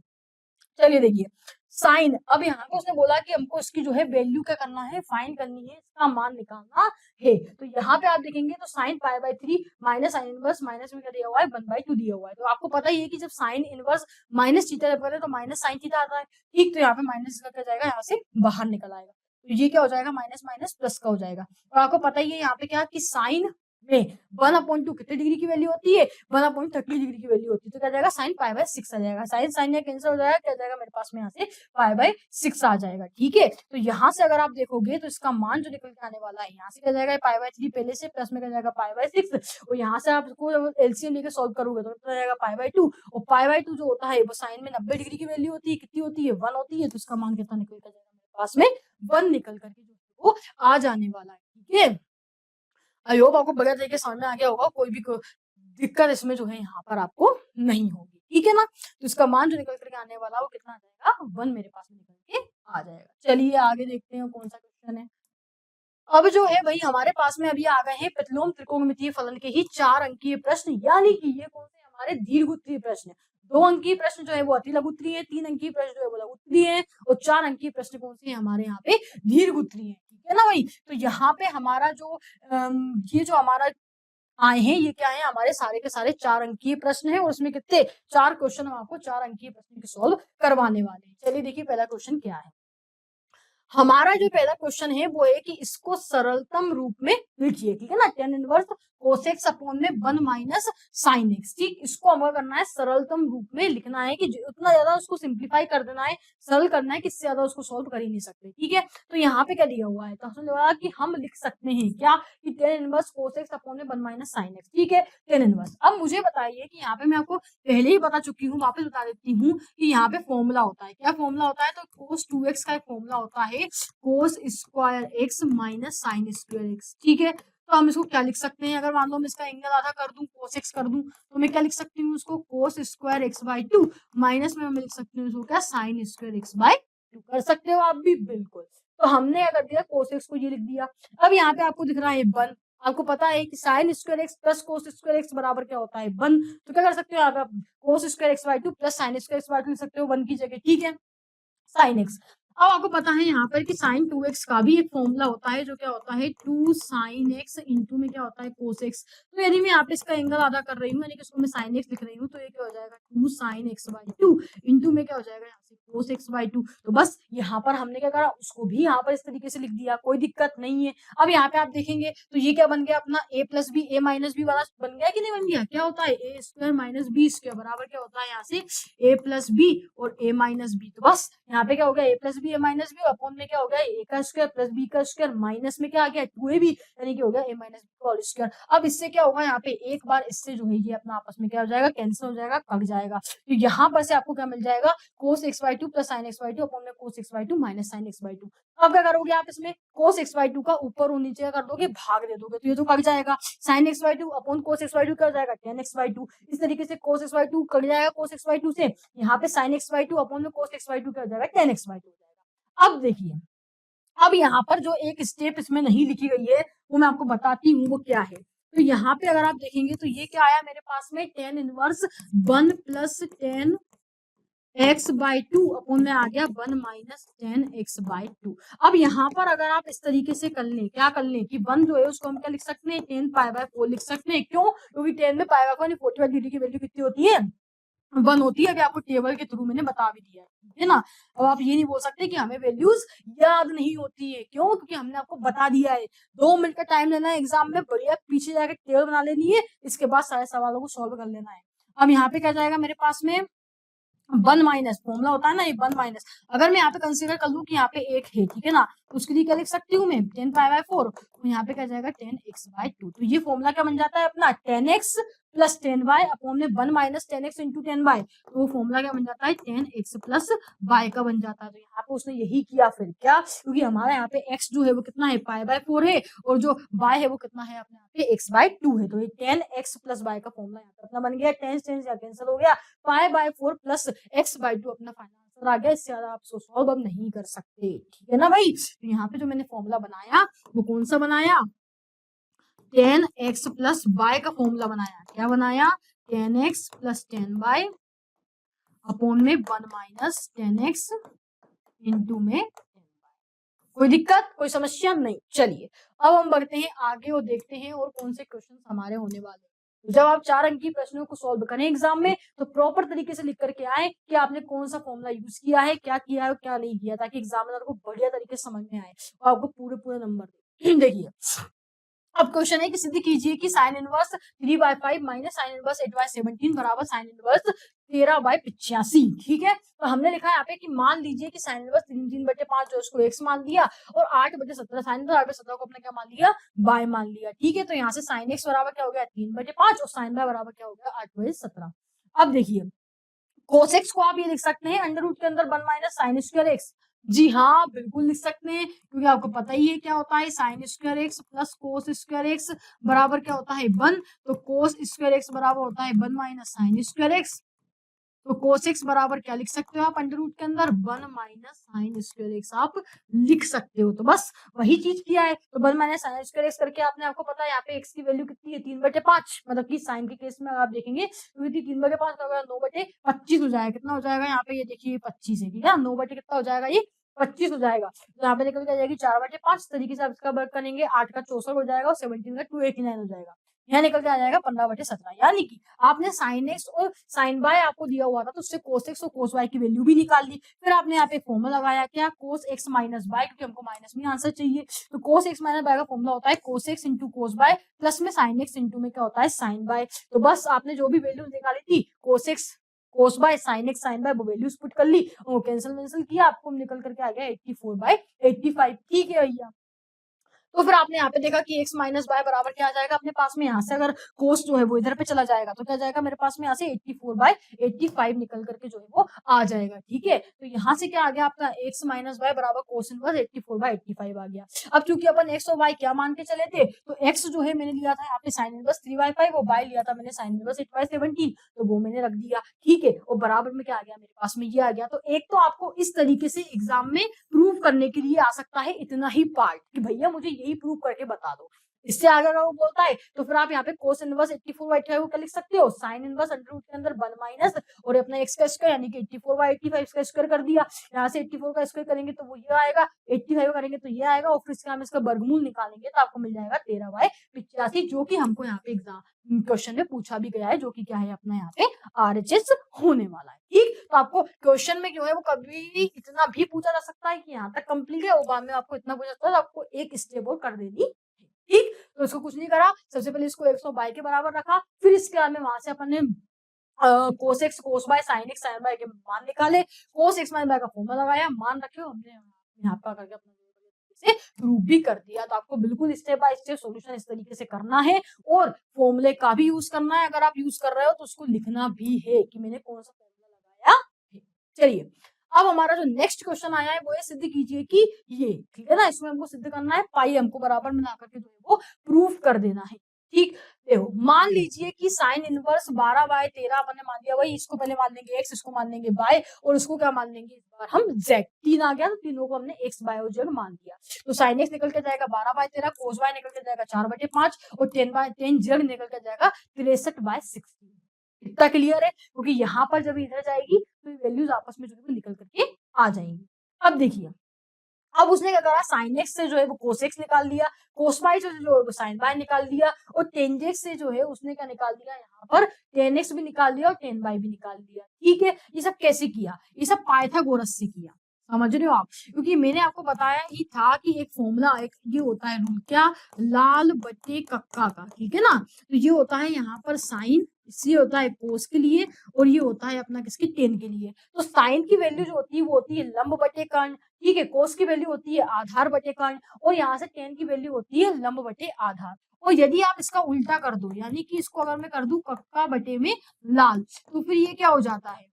चलिए देखिए साइन, अब यहाँ पे उसने बोला कि हमको इसकी जो है वैल्यू क्या करना है, फाइंड करनी है, इसका मान निकालना है। तो यहाँ पे आप देखेंगे तो sine π/3 minus sine inverse minus में क्या दिया हुआ है 1/2 दिया हुआ है। तो आपको पता ही है कि जब साइन इनवर्स माइनस थीटा जब करें तो माइनस साइन थीटा आता है, ठीक। तो यहाँ पे माइनस का क्या जाएगा, यहाँ से बाहर निकल आएगा, तो ये क्या हो जाएगा माइनस माइनस प्लस का हो जाएगा। और आपको पता ही है यहाँ पे क्या कि साइन में 1/2 कितने डिग्री की वैल्यू होती है, 1/30 डिग्री की वैल्यू होती है, तो क्या जाएगा साइन π/6 आ जाएगा, साइन साइन या कैंसिल हो जाएगा, क्या जाएगा मेरे पास में यहाँ से π/6 आ जाएगा, ठीक है। तो यहाँ से अगर आप देखोगे तो इसका मान जो निकल के आने वाला है, यहाँ से क्या जाएगा π/3 पहले से, प्लस में क्या जाएगा π/6, और यहाँ से आप इसको एलसीएम लेके सॉल्व करोगे तो क्या जाएगा π/2, और π/2 जो होता है वो साइन में 90 डिग्री की वैल्यू होती है, कितनी होती है 1 होती है, तो इसका मान कितना निकल कर जाएगा मेरे पास में 1 निकल करके जो वो आ जाने वाला है, ठीक है। आई होप आपको बढ़िया तरीके समझ में आ गया होगा, कोई भी दिक्कत इसमें जो है यहाँ पर आपको नहीं होगी, ठीक है ना। तो इसका मान जो निकल करके आने वाला वो कितना आ जाएगा 1 मेरे पास में निकल के आ जाएगा। चलिए आगे देखते हैं कौन सा क्वेश्चन है। अब जो है भाई हमारे पास में अभी आ गए हैं प्रतिलोम त्रिकोणमितीय फलन के ही 4 अंकीय प्रश्न, यानी कि ये कौन से हमारे दीर्घोत्तरीय प्रश्न, 2 अंकीय प्रश्न जो है वो अति लघुत्तरीय है, 3 अंकीय प्रश्न जो है वो लघुत्तरीय है, और 4 अंकीय प्रश्न कौन से हमारे यहाँ पे दीर्घोत्तरीय है, ठीक है ना भाई। तो यहाँ पे हमारा जो ये जो हमारा आए हैं ये क्या है, हमारे सारे के सारे 4 अंकीय प्रश्न है, और उसमें कितने 4 क्वेश्चन हम आपको 4 अंकीय प्रश्न के सॉल्व करवाने वाले हैं। चलिए देखिए पहला क्वेश्चन क्या है। हमारा जो पहला क्वेश्चन है वो है कि इसको सरलतम रूप में लिखिए, ठीक है ना, tan inverse cos x upon में 1 माइनस साइन x, ठीक। इसको हमें करना है सरलतम रूप में लिखना है, कि उतना ज्यादा उसको सिंप्लीफाई कर देना है, सरल करना है, कि इससे ज्यादा उसको सॉल्व कर ही नहीं सकते, ठीक है। तो यहाँ पे क्या दिया हुआ है, तो हमने बोला कि हम लिख सकते हैं क्या कि tan inverse cos x upon में 1 माइनस साइन x, ठीक है, tan इनवर्स। अब मुझे बताइए कि यहाँ पे मैं आपको पहले ही बता चुकी हूँ, वापस बता देती हूँ कि यहाँ पे फॉर्मूला होता है, क्या फॉर्मूला होता है, तो cos 2x का एक फॉर्मूला होता है cos square x minus sine square x, ठीक है। तो हम इसको क्या लिख सकते हैं, अगर मान लो मैं इसका एंगल आधा कर दूं cos x कर दूं, तो मैं क्या लिख सकती हूँ उसको cos स्क्वायर x/2 माइनस में मैं लिख सकती हूँ इसको क्या sin स्क्वायर x/2, कर सकते हो आप भी, बिल्कुल। तो हमने अगर दिया cos x को ये लिख दिया। अब यहाँ पे आपको दिख रहा है 1, आपको पता है कि sine square x plus cos square x बराबर क्या होता है 1, तो क्या कर सकते हो आप cos square x/2 plus sine square x/2 लिख सकते हो 1 की जगह, ठीक है, साइन एक्स। अब आपको पता है यहाँ पर कि sin 2x का भी एक फॉर्मूला होता है जो क्या होता है 2 sin x इंटू में क्या होता है cos x। तो यदि मैं यहाँ पे इसका एंगल आधा कर रही हूँ यानी कि इसको मैं sin x लिख रही हूँ तो ये क्या हो जाएगा 2 sin x by 2 इंटू में क्या हो जाएगा यहाँ से cos x by 2। तो बस यहाँ पर हमने क्या करा उसको भी यहाँ पर इस तरीके से लिख दिया, कोई दिक्कत नहीं है। अब यहाँ पे आप देखेंगे तो ये क्या बन गया अपना a plus B a minus B वाला बन गया कि नहीं बन गया। क्या होता है a square minus B square बराबर क्या होता है यहाँ से a प्लस बी और a माइनस बी। तो बस यहाँ पे क्या हो गया a plus B a minus B upon में क्या हो गया a का स्क्वायर प्लस b का स्क्वायर माइनस में क्या आ गया 2ab यानी कि हो गया a minus B whole square. अब इससे क्या होगा यहाँ पे एक बार इससे जो है ये अपना आपस में क्या हो जाएगा कैंसिल हो जाएगा, कट जाएगा। तो यहाँ पर से आपको क्या मिल जाएगा cos x by 2 plus sin x by 2 upon में cos x by 2 minus sin x by 2। अब क्या करोगे आप इसमें cos x by 2 का ऊपर और नीचे कर दोगे भाग दे दोगे तो ये तो कट जाएगा। sin x by 2 upon cos x by 2 क्या हो जाएगा tan x by 2। इस तरीके से cos x by 2 कट जाएगा cos x by 2 से, यहाँ पे sin x by 2 अपॉन में cos x by 2 क्या हो जाएगा tan x by 2 हो जाएगा। अब देखिए अब यहाँ पर जो एक स्टेप इसमें नहीं लिखी गई है वो मैं आपको बताती हूँ वो क्या है। तो यहाँ पे अगर आप देखेंगे तो ये क्या आया मेरे पास में tan inverse 1 plus tan x by 2 upon में आ गया 1 माइनस tan x बाई 2। अब यहाँ पर अगर आप इस तरीके से कर लें क्या कर लें कि 1 जो है उसको हम क्या लिख सकते हैं tan पाई बाय 4 लिख सकते हैं। क्यों? क्योंकि tan में पाई बाय 4 45 डिग्री की वैल्यू कितनी होती है 1 होती है। अभी आपको टेबल के थ्रू मैंने बता भी दिया है ना। अब आप ये नहीं बोल सकते कि हमें वैल्यूज याद नहीं होती है। क्यों? क्योंकि हमने आपको बता दिया है। 2 मिनट का टाइम लेना है एग्जाम में, बढ़िया पीछे जाकर टेबल बना लेनी है, इसके बाद सारे सवालों को सॉल्व कर लेना है। अब यहाँ पे क्या जाएगा मेरे पास में 1 माइनस फॉर्मूला होता है ना ये 1 माइनस। अगर मैं यहाँ पे कंसीडर कर लूँ कि यहाँ पे एक है ठीक है ना, तो उसके लिए क्या लिख सकती हूँ मैं tan पाई बाय 4 तो यहाँ पे क्या जाएगा tan x बाय 2। तो ये फॉर्मूला क्या बन जाता है अपना tan x plus tan y upon में 1 minus tan x into tan y। तो वो फॉर्मूला क्या बन जाता है tan x प्लस y का बन जाता है। तो यहाँ पे उसने यही किया फिर क्या, क्योंकि हमारा यहाँ पे x जो है वो कितना है पाई बाय 4 है और जो y है वो कितना है अपने यहाँ पे x बाय 2 है। तो ये tan x प्लस y का फॉर्मूला यहाँ पे अपना बन गया। tan कैंसिल हो गया, pi by 4 plus x by 2 अपना फाइनल आंसर आ गया। इससे ज्यादा आप सॉल्व अब नहीं कर सकते ठीक है ना भाई। तो यहाँ पे जो मैंने फॉर्मूला बनाया वो कौन सा बनाया tan x प्लस y का फॉर्मूला बनाया। क्या बनाया tan x plus tan y upon में 1 माइनस tan x इंटू में tan y। कोई दिक्कत कोई समस्या नहीं। चलिए अब हम बढ़ते हैं आगे और देखते हैं और कौन से क्वेश्चन हमारे होने वाले हैं। तो जब आप 4 अंक की प्रश्नों को सॉल्व करें एग्जाम में तो प्रॉपर तरीके से लिख करके आए कि आपने कौन सा फॉर्मूला यूज किया है, क्या किया है और क्या नहीं किया, ताकि एग्जामिनर को बढ़िया तरीके से समझ में आए और आपको पूरे पूरे नंबर दे। देखिए अब क्वेश्चन है कि सिद्ध कीजिए कि sin inverse 3/5 minus sin inverse 8/17 बराबर sin इनवर्स 13/85। ठीक है, तो हमने लिखा है यहाँ पे कि मान लीजिए कि sin इनवर्स 3/5 जो उसको x मान दिया और 8/17 sin इनवर्स 8/17 को अपने क्या मान लिया y मान लिया। ठीक है, तो यहाँ से sin x बराबर क्या हो गया 3/5 और sin y बराबर क्या हो गया 8/17। अब देखिए cos x को आप ये लिख सकते हैं अंडर रूट के अंदर 1 माइनस साइन स्क्वायर एक्स। जी हाँ बिल्कुल लिख सकते हैं, क्योंकि आपको पता ही है क्या होता है sine square x plus cos square x बराबर क्या होता है 1। तो कोस स्क्वायर एक्स बराबर होता है 1 माइनस साइन स्क्वायर एक्स। तो कोस एक्स बराबर क्या लिख सकते हो आप अंडर रूट के अंदर 1 माइनस साइन स्क्वायर एक्स आप लिख सकते हो। तो बस वही चीज किया है। तो 1 माइनस साइन स्क्वायर एक्स करके आपने आपको पता है यहाँ पे एक्स की वैल्यू कितनी है 3/5। मतलब कि साइन के केस में आप देखेंगे तो 3/5 का 9/25 हो जाएगा। कितना हो जाएगा यहाँ पे ये देखिए 25 है। ठीक है 9 बटे कितना हो जाएगा ये 25 हो जाएगा। तो यहाँ पे निकल के आ जाएगी 4/5 तरीके से आप इसका वर्क करेंगे 8 का 64 हो जाएगा और 17 का 289 हो जाएगा। यहाँ निकल के आ जाएगा 15/17। यानी कि आपने साइन एक्स और साइन बाय आपको दिया हुआ था तो उससे कोस एक्स और कोस वाई की वैल्यू भी निकाल ली। फिर आपने यहाँ पे फॉर्मूला लगाया क्या कोस एक्स माइनस बाय, क्योंकि हमको माइनस में आंसर चाहिए। तो कोस एक्स माइनस बाय का फॉर्मूला होता है cos x into cos y plus में साइन एक्स इंटू में क्या होता है साइन बाय। तो बस आपने जो भी वैल्यू निकाली थी cos x cos y sine x sine y वो वैल्यूज पुट कर ली और वो कैंसिल किया, आपको निकल करके आ गया 84/85। ठीक है भैया। तो फिर आपने यहाँ पे देखा कि x माइनस बाय बराबर क्या आ जाएगा अपने पास में, यहाँ से अगर कोस जो है वो इधर पे चला जाएगा तो क्या जाएगा मेरे पास में यहाँ से 84/85 निकल करके जो है वो आ जाएगा। ठीक है, तो यहाँ से क्या आ गया आपका x माइनस बाय बराबर कोस इनवर्स 84/85 आ गया। अब चूंकि अपन x और y क्या मान के चले थे तो x जो है मैंने लिया था यहाँ पे साइन इनवर्स 3/5 और y लिया था मैंने साइन इनवर्स 8/17 तो वो मैंने रख दिया। ठीक है, और बराबर में क्या आ गया मेरे पास में ये आ गया। तो एक तो आपको इस तरीके से एग्जाम में प्रूव करने के लिए आ सकता है इतना ही पार्ट कि भैया मुझे यही प्रूव करके बता दो। इससे आगे अगर वो बोलता है तो फिर आप यहाँ पे कोस इनवर्स 84/85 को क्या लिख सकते हो, साइन इनवर्स अंडर रूट के अंदर 1 माइनस और अपना x का स्क्वायर यानी कि 84/85 का स्क्वायर कर दिया। यहाँ से 84 का स्क्वायर करेंगे तो वो ये आएगा, 85 करेंगे तो ये आएगा और फिर इसका हम इसका वर्गमूल निकालेंगे तो आपको मिल जाएगा 13/85, जो कि हमको यहाँ पे एग्जाम क्वेश्चन में पूछा भी गया है, जो कि क्या है अपना यहाँ पे RHS होने वाला है। ठीक, तो आपको क्वेश्चन में जो है वो कभी इतना भी पूछा जा सकता है कि यहाँ तक कंप्लीट है और बाद में आपको इतना पूछा सकता है, तो आपको एक स्टेप और कर देनी। ठीक, तो इसको कुछ नहीं करा, सबसे पहले इसको 100 के बराबर रखा, फिर इसके बाद में वहां से अपन ने cos x cos y sin x sin y के मान निकाले, cos x माइनस y का फॉर्मूला लगाया, मान रखे हो हमने यहाँ पर करके अपना से प्रूव भी कर दिया। तो आपको बिल्कुल स्टेप बाय स्टेप सॉल्यूशन इस तरीके से करना है और फॉर्मूले का भी यूज करना है। अगर आप यूज कर रहे हो तो उसको लिखना भी है कि मैंने कौन सा फॉर्मूला लगाया है। चलिए, अब हमारा जो नेक्स्ट क्वेश्चन आया है वो ये सिद्ध कीजिए कि ये, ठीक है ना, इसमें हमको सिद्ध करना है, पाई हमको बराबर मिला करके जो है वो प्रूफ कर देना है। ठीक, देखो मान लीजिए कि साइन इनवर्स 12/13 अपन ने मान लिया, वही इसको पहले मान लेंगे x, इसको मान लेंगे y और उसको क्या मान लेंगे इस बार हम z। 3 आ गया तो तीनों को हमने x y और z मान दिया, तो साइन x निकल के जाएगा 12/13, cos y निकल के जाएगा 4/5 और 10/10 z निकल के जाएगा 63/16। इतना क्लियर है, क्योंकि यहाँ पर जब इधर जाएगी तो ये वैल्यूज आपस में जो है निकल करके आ जाएंगी। अब देखिए, अब उसने क्या करा, साइन एक्स से जो है वो कोस एक्स निकाल दिया, कोस वाई से जो है वो साइन वाई निकाल दिया और टेन एक्स से जो है उसने क्या निकाल दिया, यहाँ पर टेन एक्स भी निकाल दिया और टेन वाई भी निकाल दिया। ठीक है, ये सब कैसे किया, ये सब पाइथागोरस से किया, समझ रहे हो आप, क्योंकि मैंने आपको बताया ही था कि एक फॉर्मूला एक ये होता है रूल, क्या, लाल बटे कक्का का, ठीक है ना। तो ये होता है यहाँ पर साइन, ये होता है कोस के लिए और ये होता है अपना किसकी, टेन के लिए। तो साइन की वैल्यू जो होती है वो होती है लंब बटे कर्ण, ठीक है, कोस की वैल्यू होती है आधार बटे कर्ण और यहाँ से टेन की वैल्यू होती है लंब बटे आधार। और यदि आप इसका उल्टा कर दो, यानी कि इसको अगर मैं कर दूं कक्का बटे में लाल, तो फिर ये क्या हो जाता है,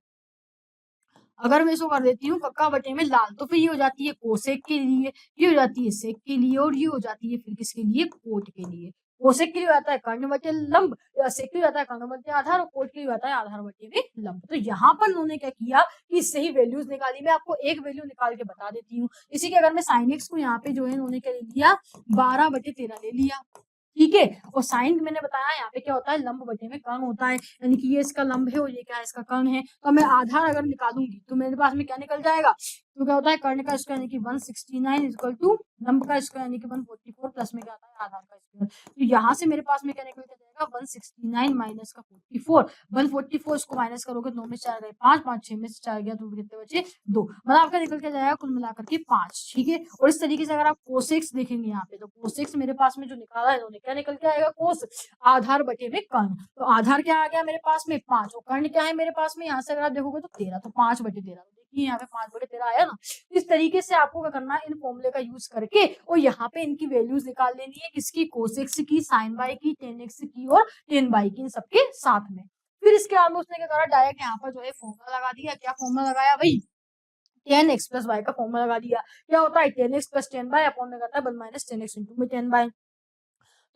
अगर मैं इसको कर देती हूँ कक्का बटे में लाल, तो फिर ये हो जाती है कोसेक के लिए, ये हो जाती है सेक के लिए और ये हो जाती है फिर किसके लिए, कोट के लिए। कोसेक के लिए आता है कर्ण बटे लंब, सेक के लिए आता है कर्ण बटे आधार और कोट के लिए आता है आधार बटे में लंब। तो यहाँ पर उन्होंने क्या किया कि इससे ही वैल्यूज निकाली। मैं आपको एक वैल्यू निकाल के बता देती हूँ। इसी के अगर मैं साइन एक्स को यहाँ पे जो है उन्होंने क्या ले लिया, 12/13 ले लिया, ठीक है। और साइन मैंने बताया यहाँ पे क्या होता है, लंब बटे में कर्ण होता है, यानी कि ये इसका लंब है और ये क्या है, इसका कर्ण है। तो मैं आधार अगर निकालूंगी तो मेरे पास में क्या निकल जाएगा, तो क्या होता है, कर्ण का स्क्वायर यानी कि 169 इक्वल टू लंब का स्क्वायर यानी कि 144 प्लस में क्या आता है आधार का स्क्वायर। तो यहाँ से मेरे पास में क्या निकल के जाएगा, 169 माइनस का 44, 144 इसको माइनस करोगे 9 में 4 गए 5, 5 6 में से 4 गया तो कितने बचे 2, मतलब आपका निकल के जाएगा कुल मिलाकर के 5, ठीक है। और इस तरीके से अगर आप कोसेक्स देखेंगे यहाँ पे, तो कोसेक्स मेरे पास में जो निकाला है उन्होंने क्या निकल के आएगा, कोस आधार बटे में कर्ण। तो आधार क्या आ गया मेरे पास में 5 और कर्ण क्या है मेरे पास में, यहाँ से अगर आप देखोगे तो 13, तो 5/13, देखिए यहाँ पे 5/13 आया ना। इस तरीके से आपको क्या करना है, इन फॉर्मूले का यूज करके और यहाँ पे इनकी वैल्यूज निकाल लेनी है, किसकी, कोसेक्स की, साइन बाई की, टेन एक्स की और टेन बाई की, इन सबके साथ में। फिर इसके बाद में उसने क्या करा, डायरेक्ट यहाँ पर जो है फॉर्मूला लगा दिया। क्या फॉर्मूला लगाया भाई, 10x प्लस वाई का फॉर्मूला लगा दिया। क्या होता है, 10x प्लस 10 बाई अपॉन में करता है 1 माइनस 10x इंटू में 10 बाई।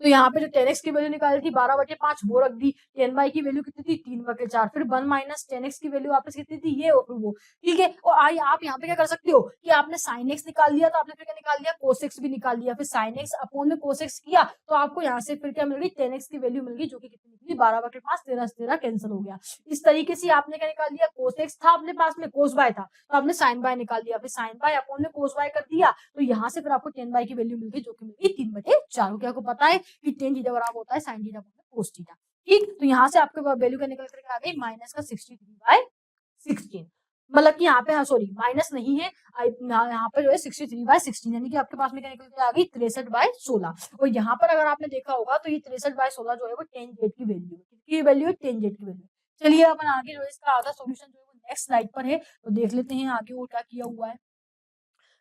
तो यहाँ पे जो 10x की वैल्यू निकाली थी 12/5 वो रख दी, 10 बाई की वैल्यू कितनी थी 3/4, फिर 1 माइनस 10x की वैल्यू वापस कितनी थी ये और फिर वो, ठीक है। और आई आप यहाँ पे क्या कर सकते हो कि आपने sin x निकाल लिया तो आपने फिर क्या निकाल लिया, cos x भी निकाल लिया, फिर sin x अपॉन में cos x किया तो आपको यहाँ से फिर क्या मिल गई, 10x की वैल्यू मिल गई, जो कि कितनी निकली 12/5, 13 कैंसिल हो गया। इस तरीके से आपने क्या निकाल लिया, cos x था अपने पास में, cos y था तो आपने sin y निकाल दिया, फिर sin y अपॉन में cos y कर दिया, तो यहाँ से फिर आपको 10 y की वैल्यू मिल गई, जो कि मिल गई 3/4। क्या आपको पता है कि tan थीटा बराबर होता है sin theta upon cos theta, ठीक। तो यहाँ से आपके वैल्यू का निकल करके आ गई माइनस का 63/16, मतलब कि यहाँ पे, हाँ सॉरी माइनस नहीं है, यहाँ पे जो है 63/16, यानी कि आपके पास में क्या निकल के आ गई 63/16। और यहाँ पर अगर आपने देखा होगा तो ये 63/16 जो है वो tan z की वैल्यू है, किसकी वैल्यू है, tan z की वैल्यू। चलिए अपन आगे जो है इसका आधा सॉल्यूशन जो है वो नेक्स्ट स्लाइड पर है, तो देख लेते हैं आगे वो क्या किया हुआ है,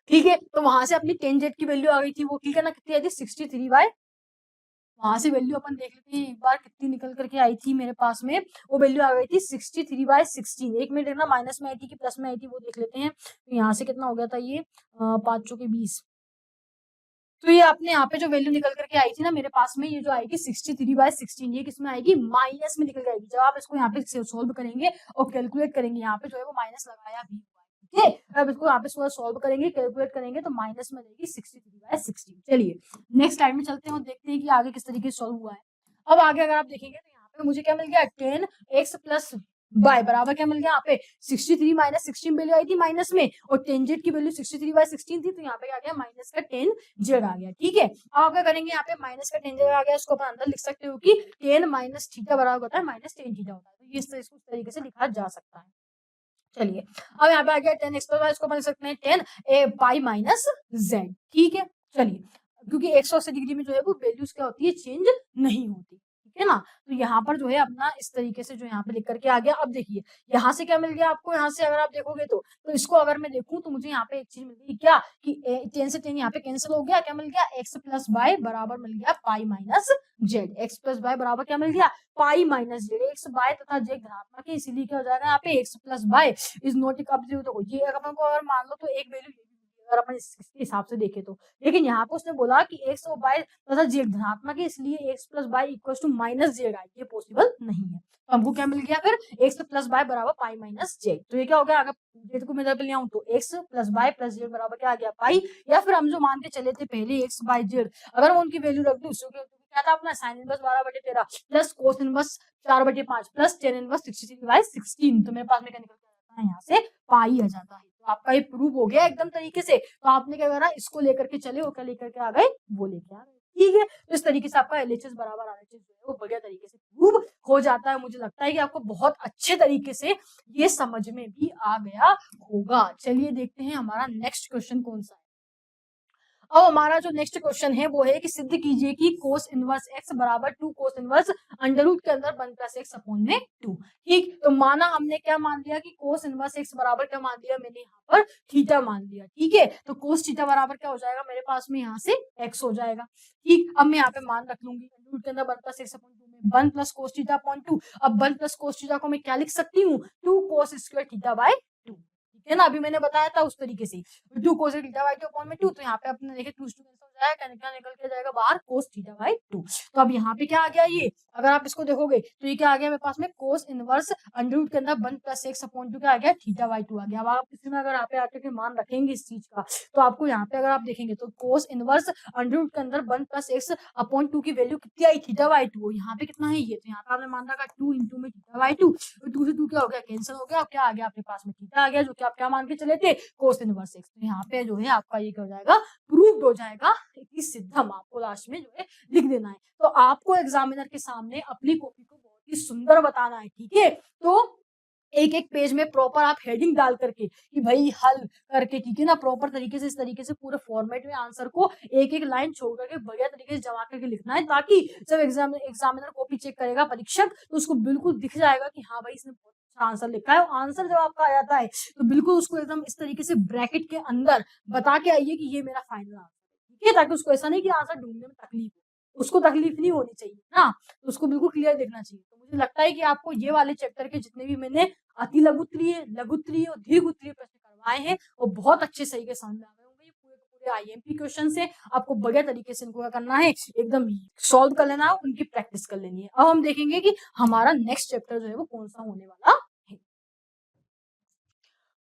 ठीक है। तो वहां से अपनी tan z की वैल्यू आ गई थी, वो ठीक है ना, कितनी आई थी 63, वहां से वैल्यू अपन देख लेते हैं एक बार कितनी निकल करके आई थी मेरे पास में, वो वैल्यू आ गई थी 63/16। एक मिनट देखना माइनस में आई थी कि प्लस में आई थी वो देख लेते हैं। तो यहाँ से कितना हो गया था ये 5 चौके 20, तो ये आपने यहाँ पे जो वैल्यू निकल करके आई थी ना मेरे पास में, ये जो आएगी 63/16, ये किसमें आएगी, माइनस में निकल जाएगी। जब आप इसको यहाँ पे सोल्व करेंगे और कैलकुलेट करेंगे, यहाँ पे जो है वो माइनस लगाया भी हुआ है, ठीक है। अब इसको यहाँ पे सॉल्व करेंगे, कैलकुलेट करेंगे तो माइनस में रहेगी 63/16। चलिए नेक्स्ट स्लाइड में चलते हैं और देखते हैं कि आगे किस तरीके से सॉल्व हुआ है। अब आगे अगर आप देखेंगे तो यहाँ पे मुझे क्या मिल गया, 10x प्लस y बराबर क्या मिल गया, यहाँ पे 63 माइनस 16 वैल्यू आई थी माइनस में, और 10z की वैल्यू 63/16 थी, तो यहाँ पे आ गया माइनस का 10z आ गया। ठीक है, अब क्या करेंगे, यहाँ पे माइनस का 10z आ गया, इसको अपन अंदर लिख सकते हो कि 10 माइनस थीटा बराबर होता है माइनस 10 थीटा होता है, तो ये इस तरीके से लिखा जा सकता है। चलिए अब यहाँ पे आ गया 10x प्लस y, इसको अपन लिख सकते हैं 10 a पाई माइनस z। ठीक है, चलिए क्योंकि 180 डिग्री में जो है वो वैल्यूज क्या होती है, चेंज नहीं होती, ठीक है ना। तो यहाँ पर जो है अपना इस तरीके से जो यहाँ पे लिख करके आ गया। अब देखिए यहाँ से क्या मिल गया आपको, यहाँ से अगर आप देखोगे तो इसको अगर मैं देखूं तो मुझे यहाँ पे एक चीज मिल गई क्या कि 10 से 10 यहाँ पे कैंसिल हो गया, क्या मिल गया, x प्लस वाई बराबर मिल गया pi minus z. X plus y बराबर क्या मिल गया, pi minus z. X y तथा जेड धनात्मक है, इसीलिए क्या हो जाएगा यहाँ पे x plus y is not equal to 0। तो ये अपन को अगर मान लो तो एक वैल्यू अगर अपन इसके हिसाब से देखें तो, लेकिन यहाँ पे उसने बोला कि एक्स और वाई तथा जेड धनात्मक है, इसलिए x plus y equal to minus z आई, ये पॉसिबल नहीं है। तो हमको क्या मिल गया फिर, एक्स प्लस वाई बराबर पाई माइनस जेड। तो ये क्या हो गया, अगर जेड को मैं इधर पे ले आऊं तो x plus y plus z बराबर क्या आ गया, पाई, या फिर हम जो मान के चले थे पहले एक्स बाई जेड, अगर मैं उनकी वैल्यू रख दूं क्या था अपना sine inverse 12/13 plus cos inverse 4/5 plus tan inverse 63/16, तो मेरे पास में क्या निकल के आता है, यहाँ से पाई आ जाता है। तो आपका ये प्रूव हो गया एकदम तरीके से। तो आपने क्या करा, इसको लेकर के चले और क्या लेकर के आ गए, वो लेके आ गए। ठीक है, तो इस तरीके से आपका LHS बराबर RHS जो है वो बढ़िया तरीके से प्रूव हो जाता है। मुझे लगता है कि आपको बहुत अच्छे तरीके से ये समझ में भी आ गया होगा। चलिए देखते हैं हमारा नेक्स्ट क्वेश्चन कौन सा है। अब हमारा जो नेक्स्ट क्वेश्चन है वो है कि सिद्ध कीजिए कि कोस इनवर्स x बराबर 2 कोस इनवर्स अंडर रूट के अंदर 1 प्लस x अपॉन में 2। ठीक, तो माना हमने क्या मान लिया कि कोस इनवर्स x बराबर क्या मान लिया, मैंने यहाँ पर थीटा मान लिया। ठीक है, तो कोस थीटा बराबर क्या हो जाएगा मेरे पास में, यहाँ से x हो जाएगा। ठीक, अब मैं यहाँ पे मान रख लूंगी अंडर रूट के अंदर 1 प्लस x अपॉन 2 में 1 प्लस कोस थीटा अपॉन 2। अब 1 प्लस कोस थीटा को मैं क्या लिख सकती हूँ, 2 कोस स्क्वायर थीटा बाय 2, है ना, अभी मैंने बताया था उस तरीके से 2 कोस थीटा बाय 2 अपॉन में 2। तो यहाँ पे अपने देखे 2 कैंसिल हो जाएगा, क्या निकल के जाएगा बाहर, कोस थीटा बाय 2। तो अब यहाँ पे क्या आ गया, ये अगर आप इसको देखोगे तो ये क्या आ गया मेरे पास में, कोस इनवर्स अंडर रूट के अंदर 1 प्लस x अपॉन 2 क्या आ गया, थीटा बाय 2 आ गया। अब आप किसी में अगर यहाँ पे आके मान रखेंगे इस चीज का, तो आपको यहाँ पे अगर आप देखेंगे तो कोस इनवर्स अंडर रूट के अंदर 1 प्लस x अपॉन 2 की वैल्यू कितनी आई, थीटा बाय 2। यहाँ पे कितना है ये, तो यहाँ पे आपने मान रखा 2 इंटू में थीटा बाय 2, 2 से 2 क्या हो गया, कैंसिल हो गया, और क्या आ गया आपके पास में थीटा आ गया, जो कि आप क्या मान के चले थे, कोस इनवर्स x। तो यहाँ पे जो है आपका ये क्या हो जाएगा, प्रूव्ड हो जाएगा। कि सिद्धम आपको लास्ट में जो है लिख देना है। तो आपको एग्जामिनर के सामने अपनी कॉपी को बहुत ही सुंदर बताना है। ठीक है, तो एक एक पेज में प्रॉपर आप हेडिंग डाल करके कि भाई हल करके, ठीक है ना, प्रॉपर तरीके से इस तरीके से पूरे फॉर्मेट में आंसर को एक एक लाइन छोड़ करके बढ़िया तरीके से जमा करके लिखना है, ताकि जब एग्जामिनर कॉपी चेक करेगा परीक्षक, तो उसको बिल्कुल दिख जाएगा कि हाँ भाई इसने बहुत अच्छा आंसर लिखा है। और आंसर जब आपका आ जाता है तो बिल्कुल उसको एकदम इस तरीके से ब्रैकेट के अंदर बता के आइए कि ये मेरा फाइनल आंसर है। ठीक है, ताकि उसको ऐसा नहीं कि आंसर ढूंढने में तकलीफ हो, उसको तकलीफ नहीं होनी चाहिए ना, तो उसको बिल्कुल क्लियर देखना चाहिए। तो मुझे लगता है कि आपको ये वाले चैप्टर के जितने भी मैंने अति लघुत्तरीय, लघुत्तरीय और दीर्घोत्तरीय प्रश्न करवाए हैं वो बहुत अच्छे सही के समझ में आ गए होंगे। ये पूरे के पूरे IMP क्वेश्चन से आपको बढ़िया तरीके से इनको क्या करना है, एकदम सॉल्व कर लेना है, उनकी प्रैक्टिस कर लेनी है। अब हम देखेंगे कि हमारा नेक्स्ट चैप्टर जो है वो कौन सा होने वाला है।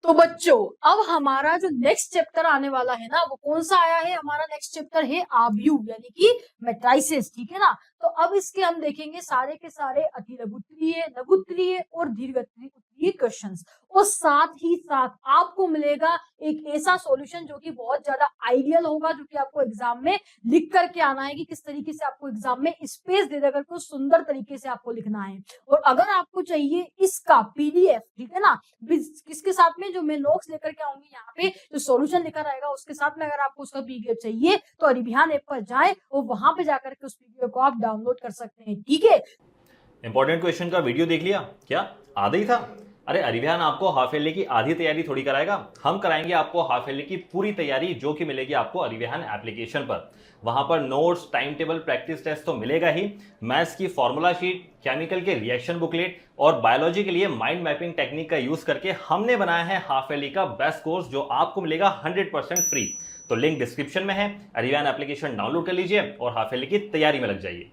तो बच्चों अब हमारा जो नेक्स्ट चैप्टर आने वाला है ना, वो कौन सा आया है, हमारा नेक्स्ट चैप्टर है आव्यूह यानी कि मैट्रिसेस। ठीक है ना, तो अब इसके हम देखेंगे सारे के सारे अति लघुत्तरीय, लघुत्तरीय और दीर्घोत्तरीय क्वेश्चंस, और साथ ही साथ आपको मिलेगा एक ऐसा सॉल्यूशन जो कि बहुत ज्यादा आइडियल होगा, जो कि आपको एग्जाम में लिख करके आना है कि किस तरीके से आपको एग्जाम में स्पेस दे देकर के सुंदर तरीके से आपको लिखना है। और अगर आपको चाहिए इसका PDF, ठीक है ना, किसके साथ में, जो मैं नोट्स लेकर के आऊंगी यहाँ पे, जो सॉल्यूशन लेकर आएगा उसके साथ में, अगर आपको उसका PDF चाहिए तो अरिबिहान ऐप पर जाए और वहां पे जाकर के उस PDF को आप डाउनलोड कर सकते हैं। ठीक है, इंपॉर्टेंट क्वेश्चन का वीडियो देख लिया क्या, आधा ही था? अरे अरिबिहान आपको हाफ ईयरली की आधी तैयारी थोड़ी कराएगा, हम कराएंगे आपको हाफ ईयरली की पूरी तैयारी, जो कि मिलेगी आपको अरिबिहान एप्लीकेशन पर। वहां पर notes, time table, practice test तो मिलेगा ही, मैथ्स की फॉर्मूला शीट, केमिकल के रिएक्शन बुकलेट और बायोलॉजी के लिए माइंड मैपिंग टेक्निक का यूज करके हमने बनाया है हाफ ईयरली का बेस्ट कोर्स, जो आपको मिलेगा 100% फ्री। तो लिंक डिस्क्रिप्शन में है, अरिबिहान एप्लीकेशन डाउनलोड कर लीजिए और हाफ ईयरली की तैयारी में लग जाइए।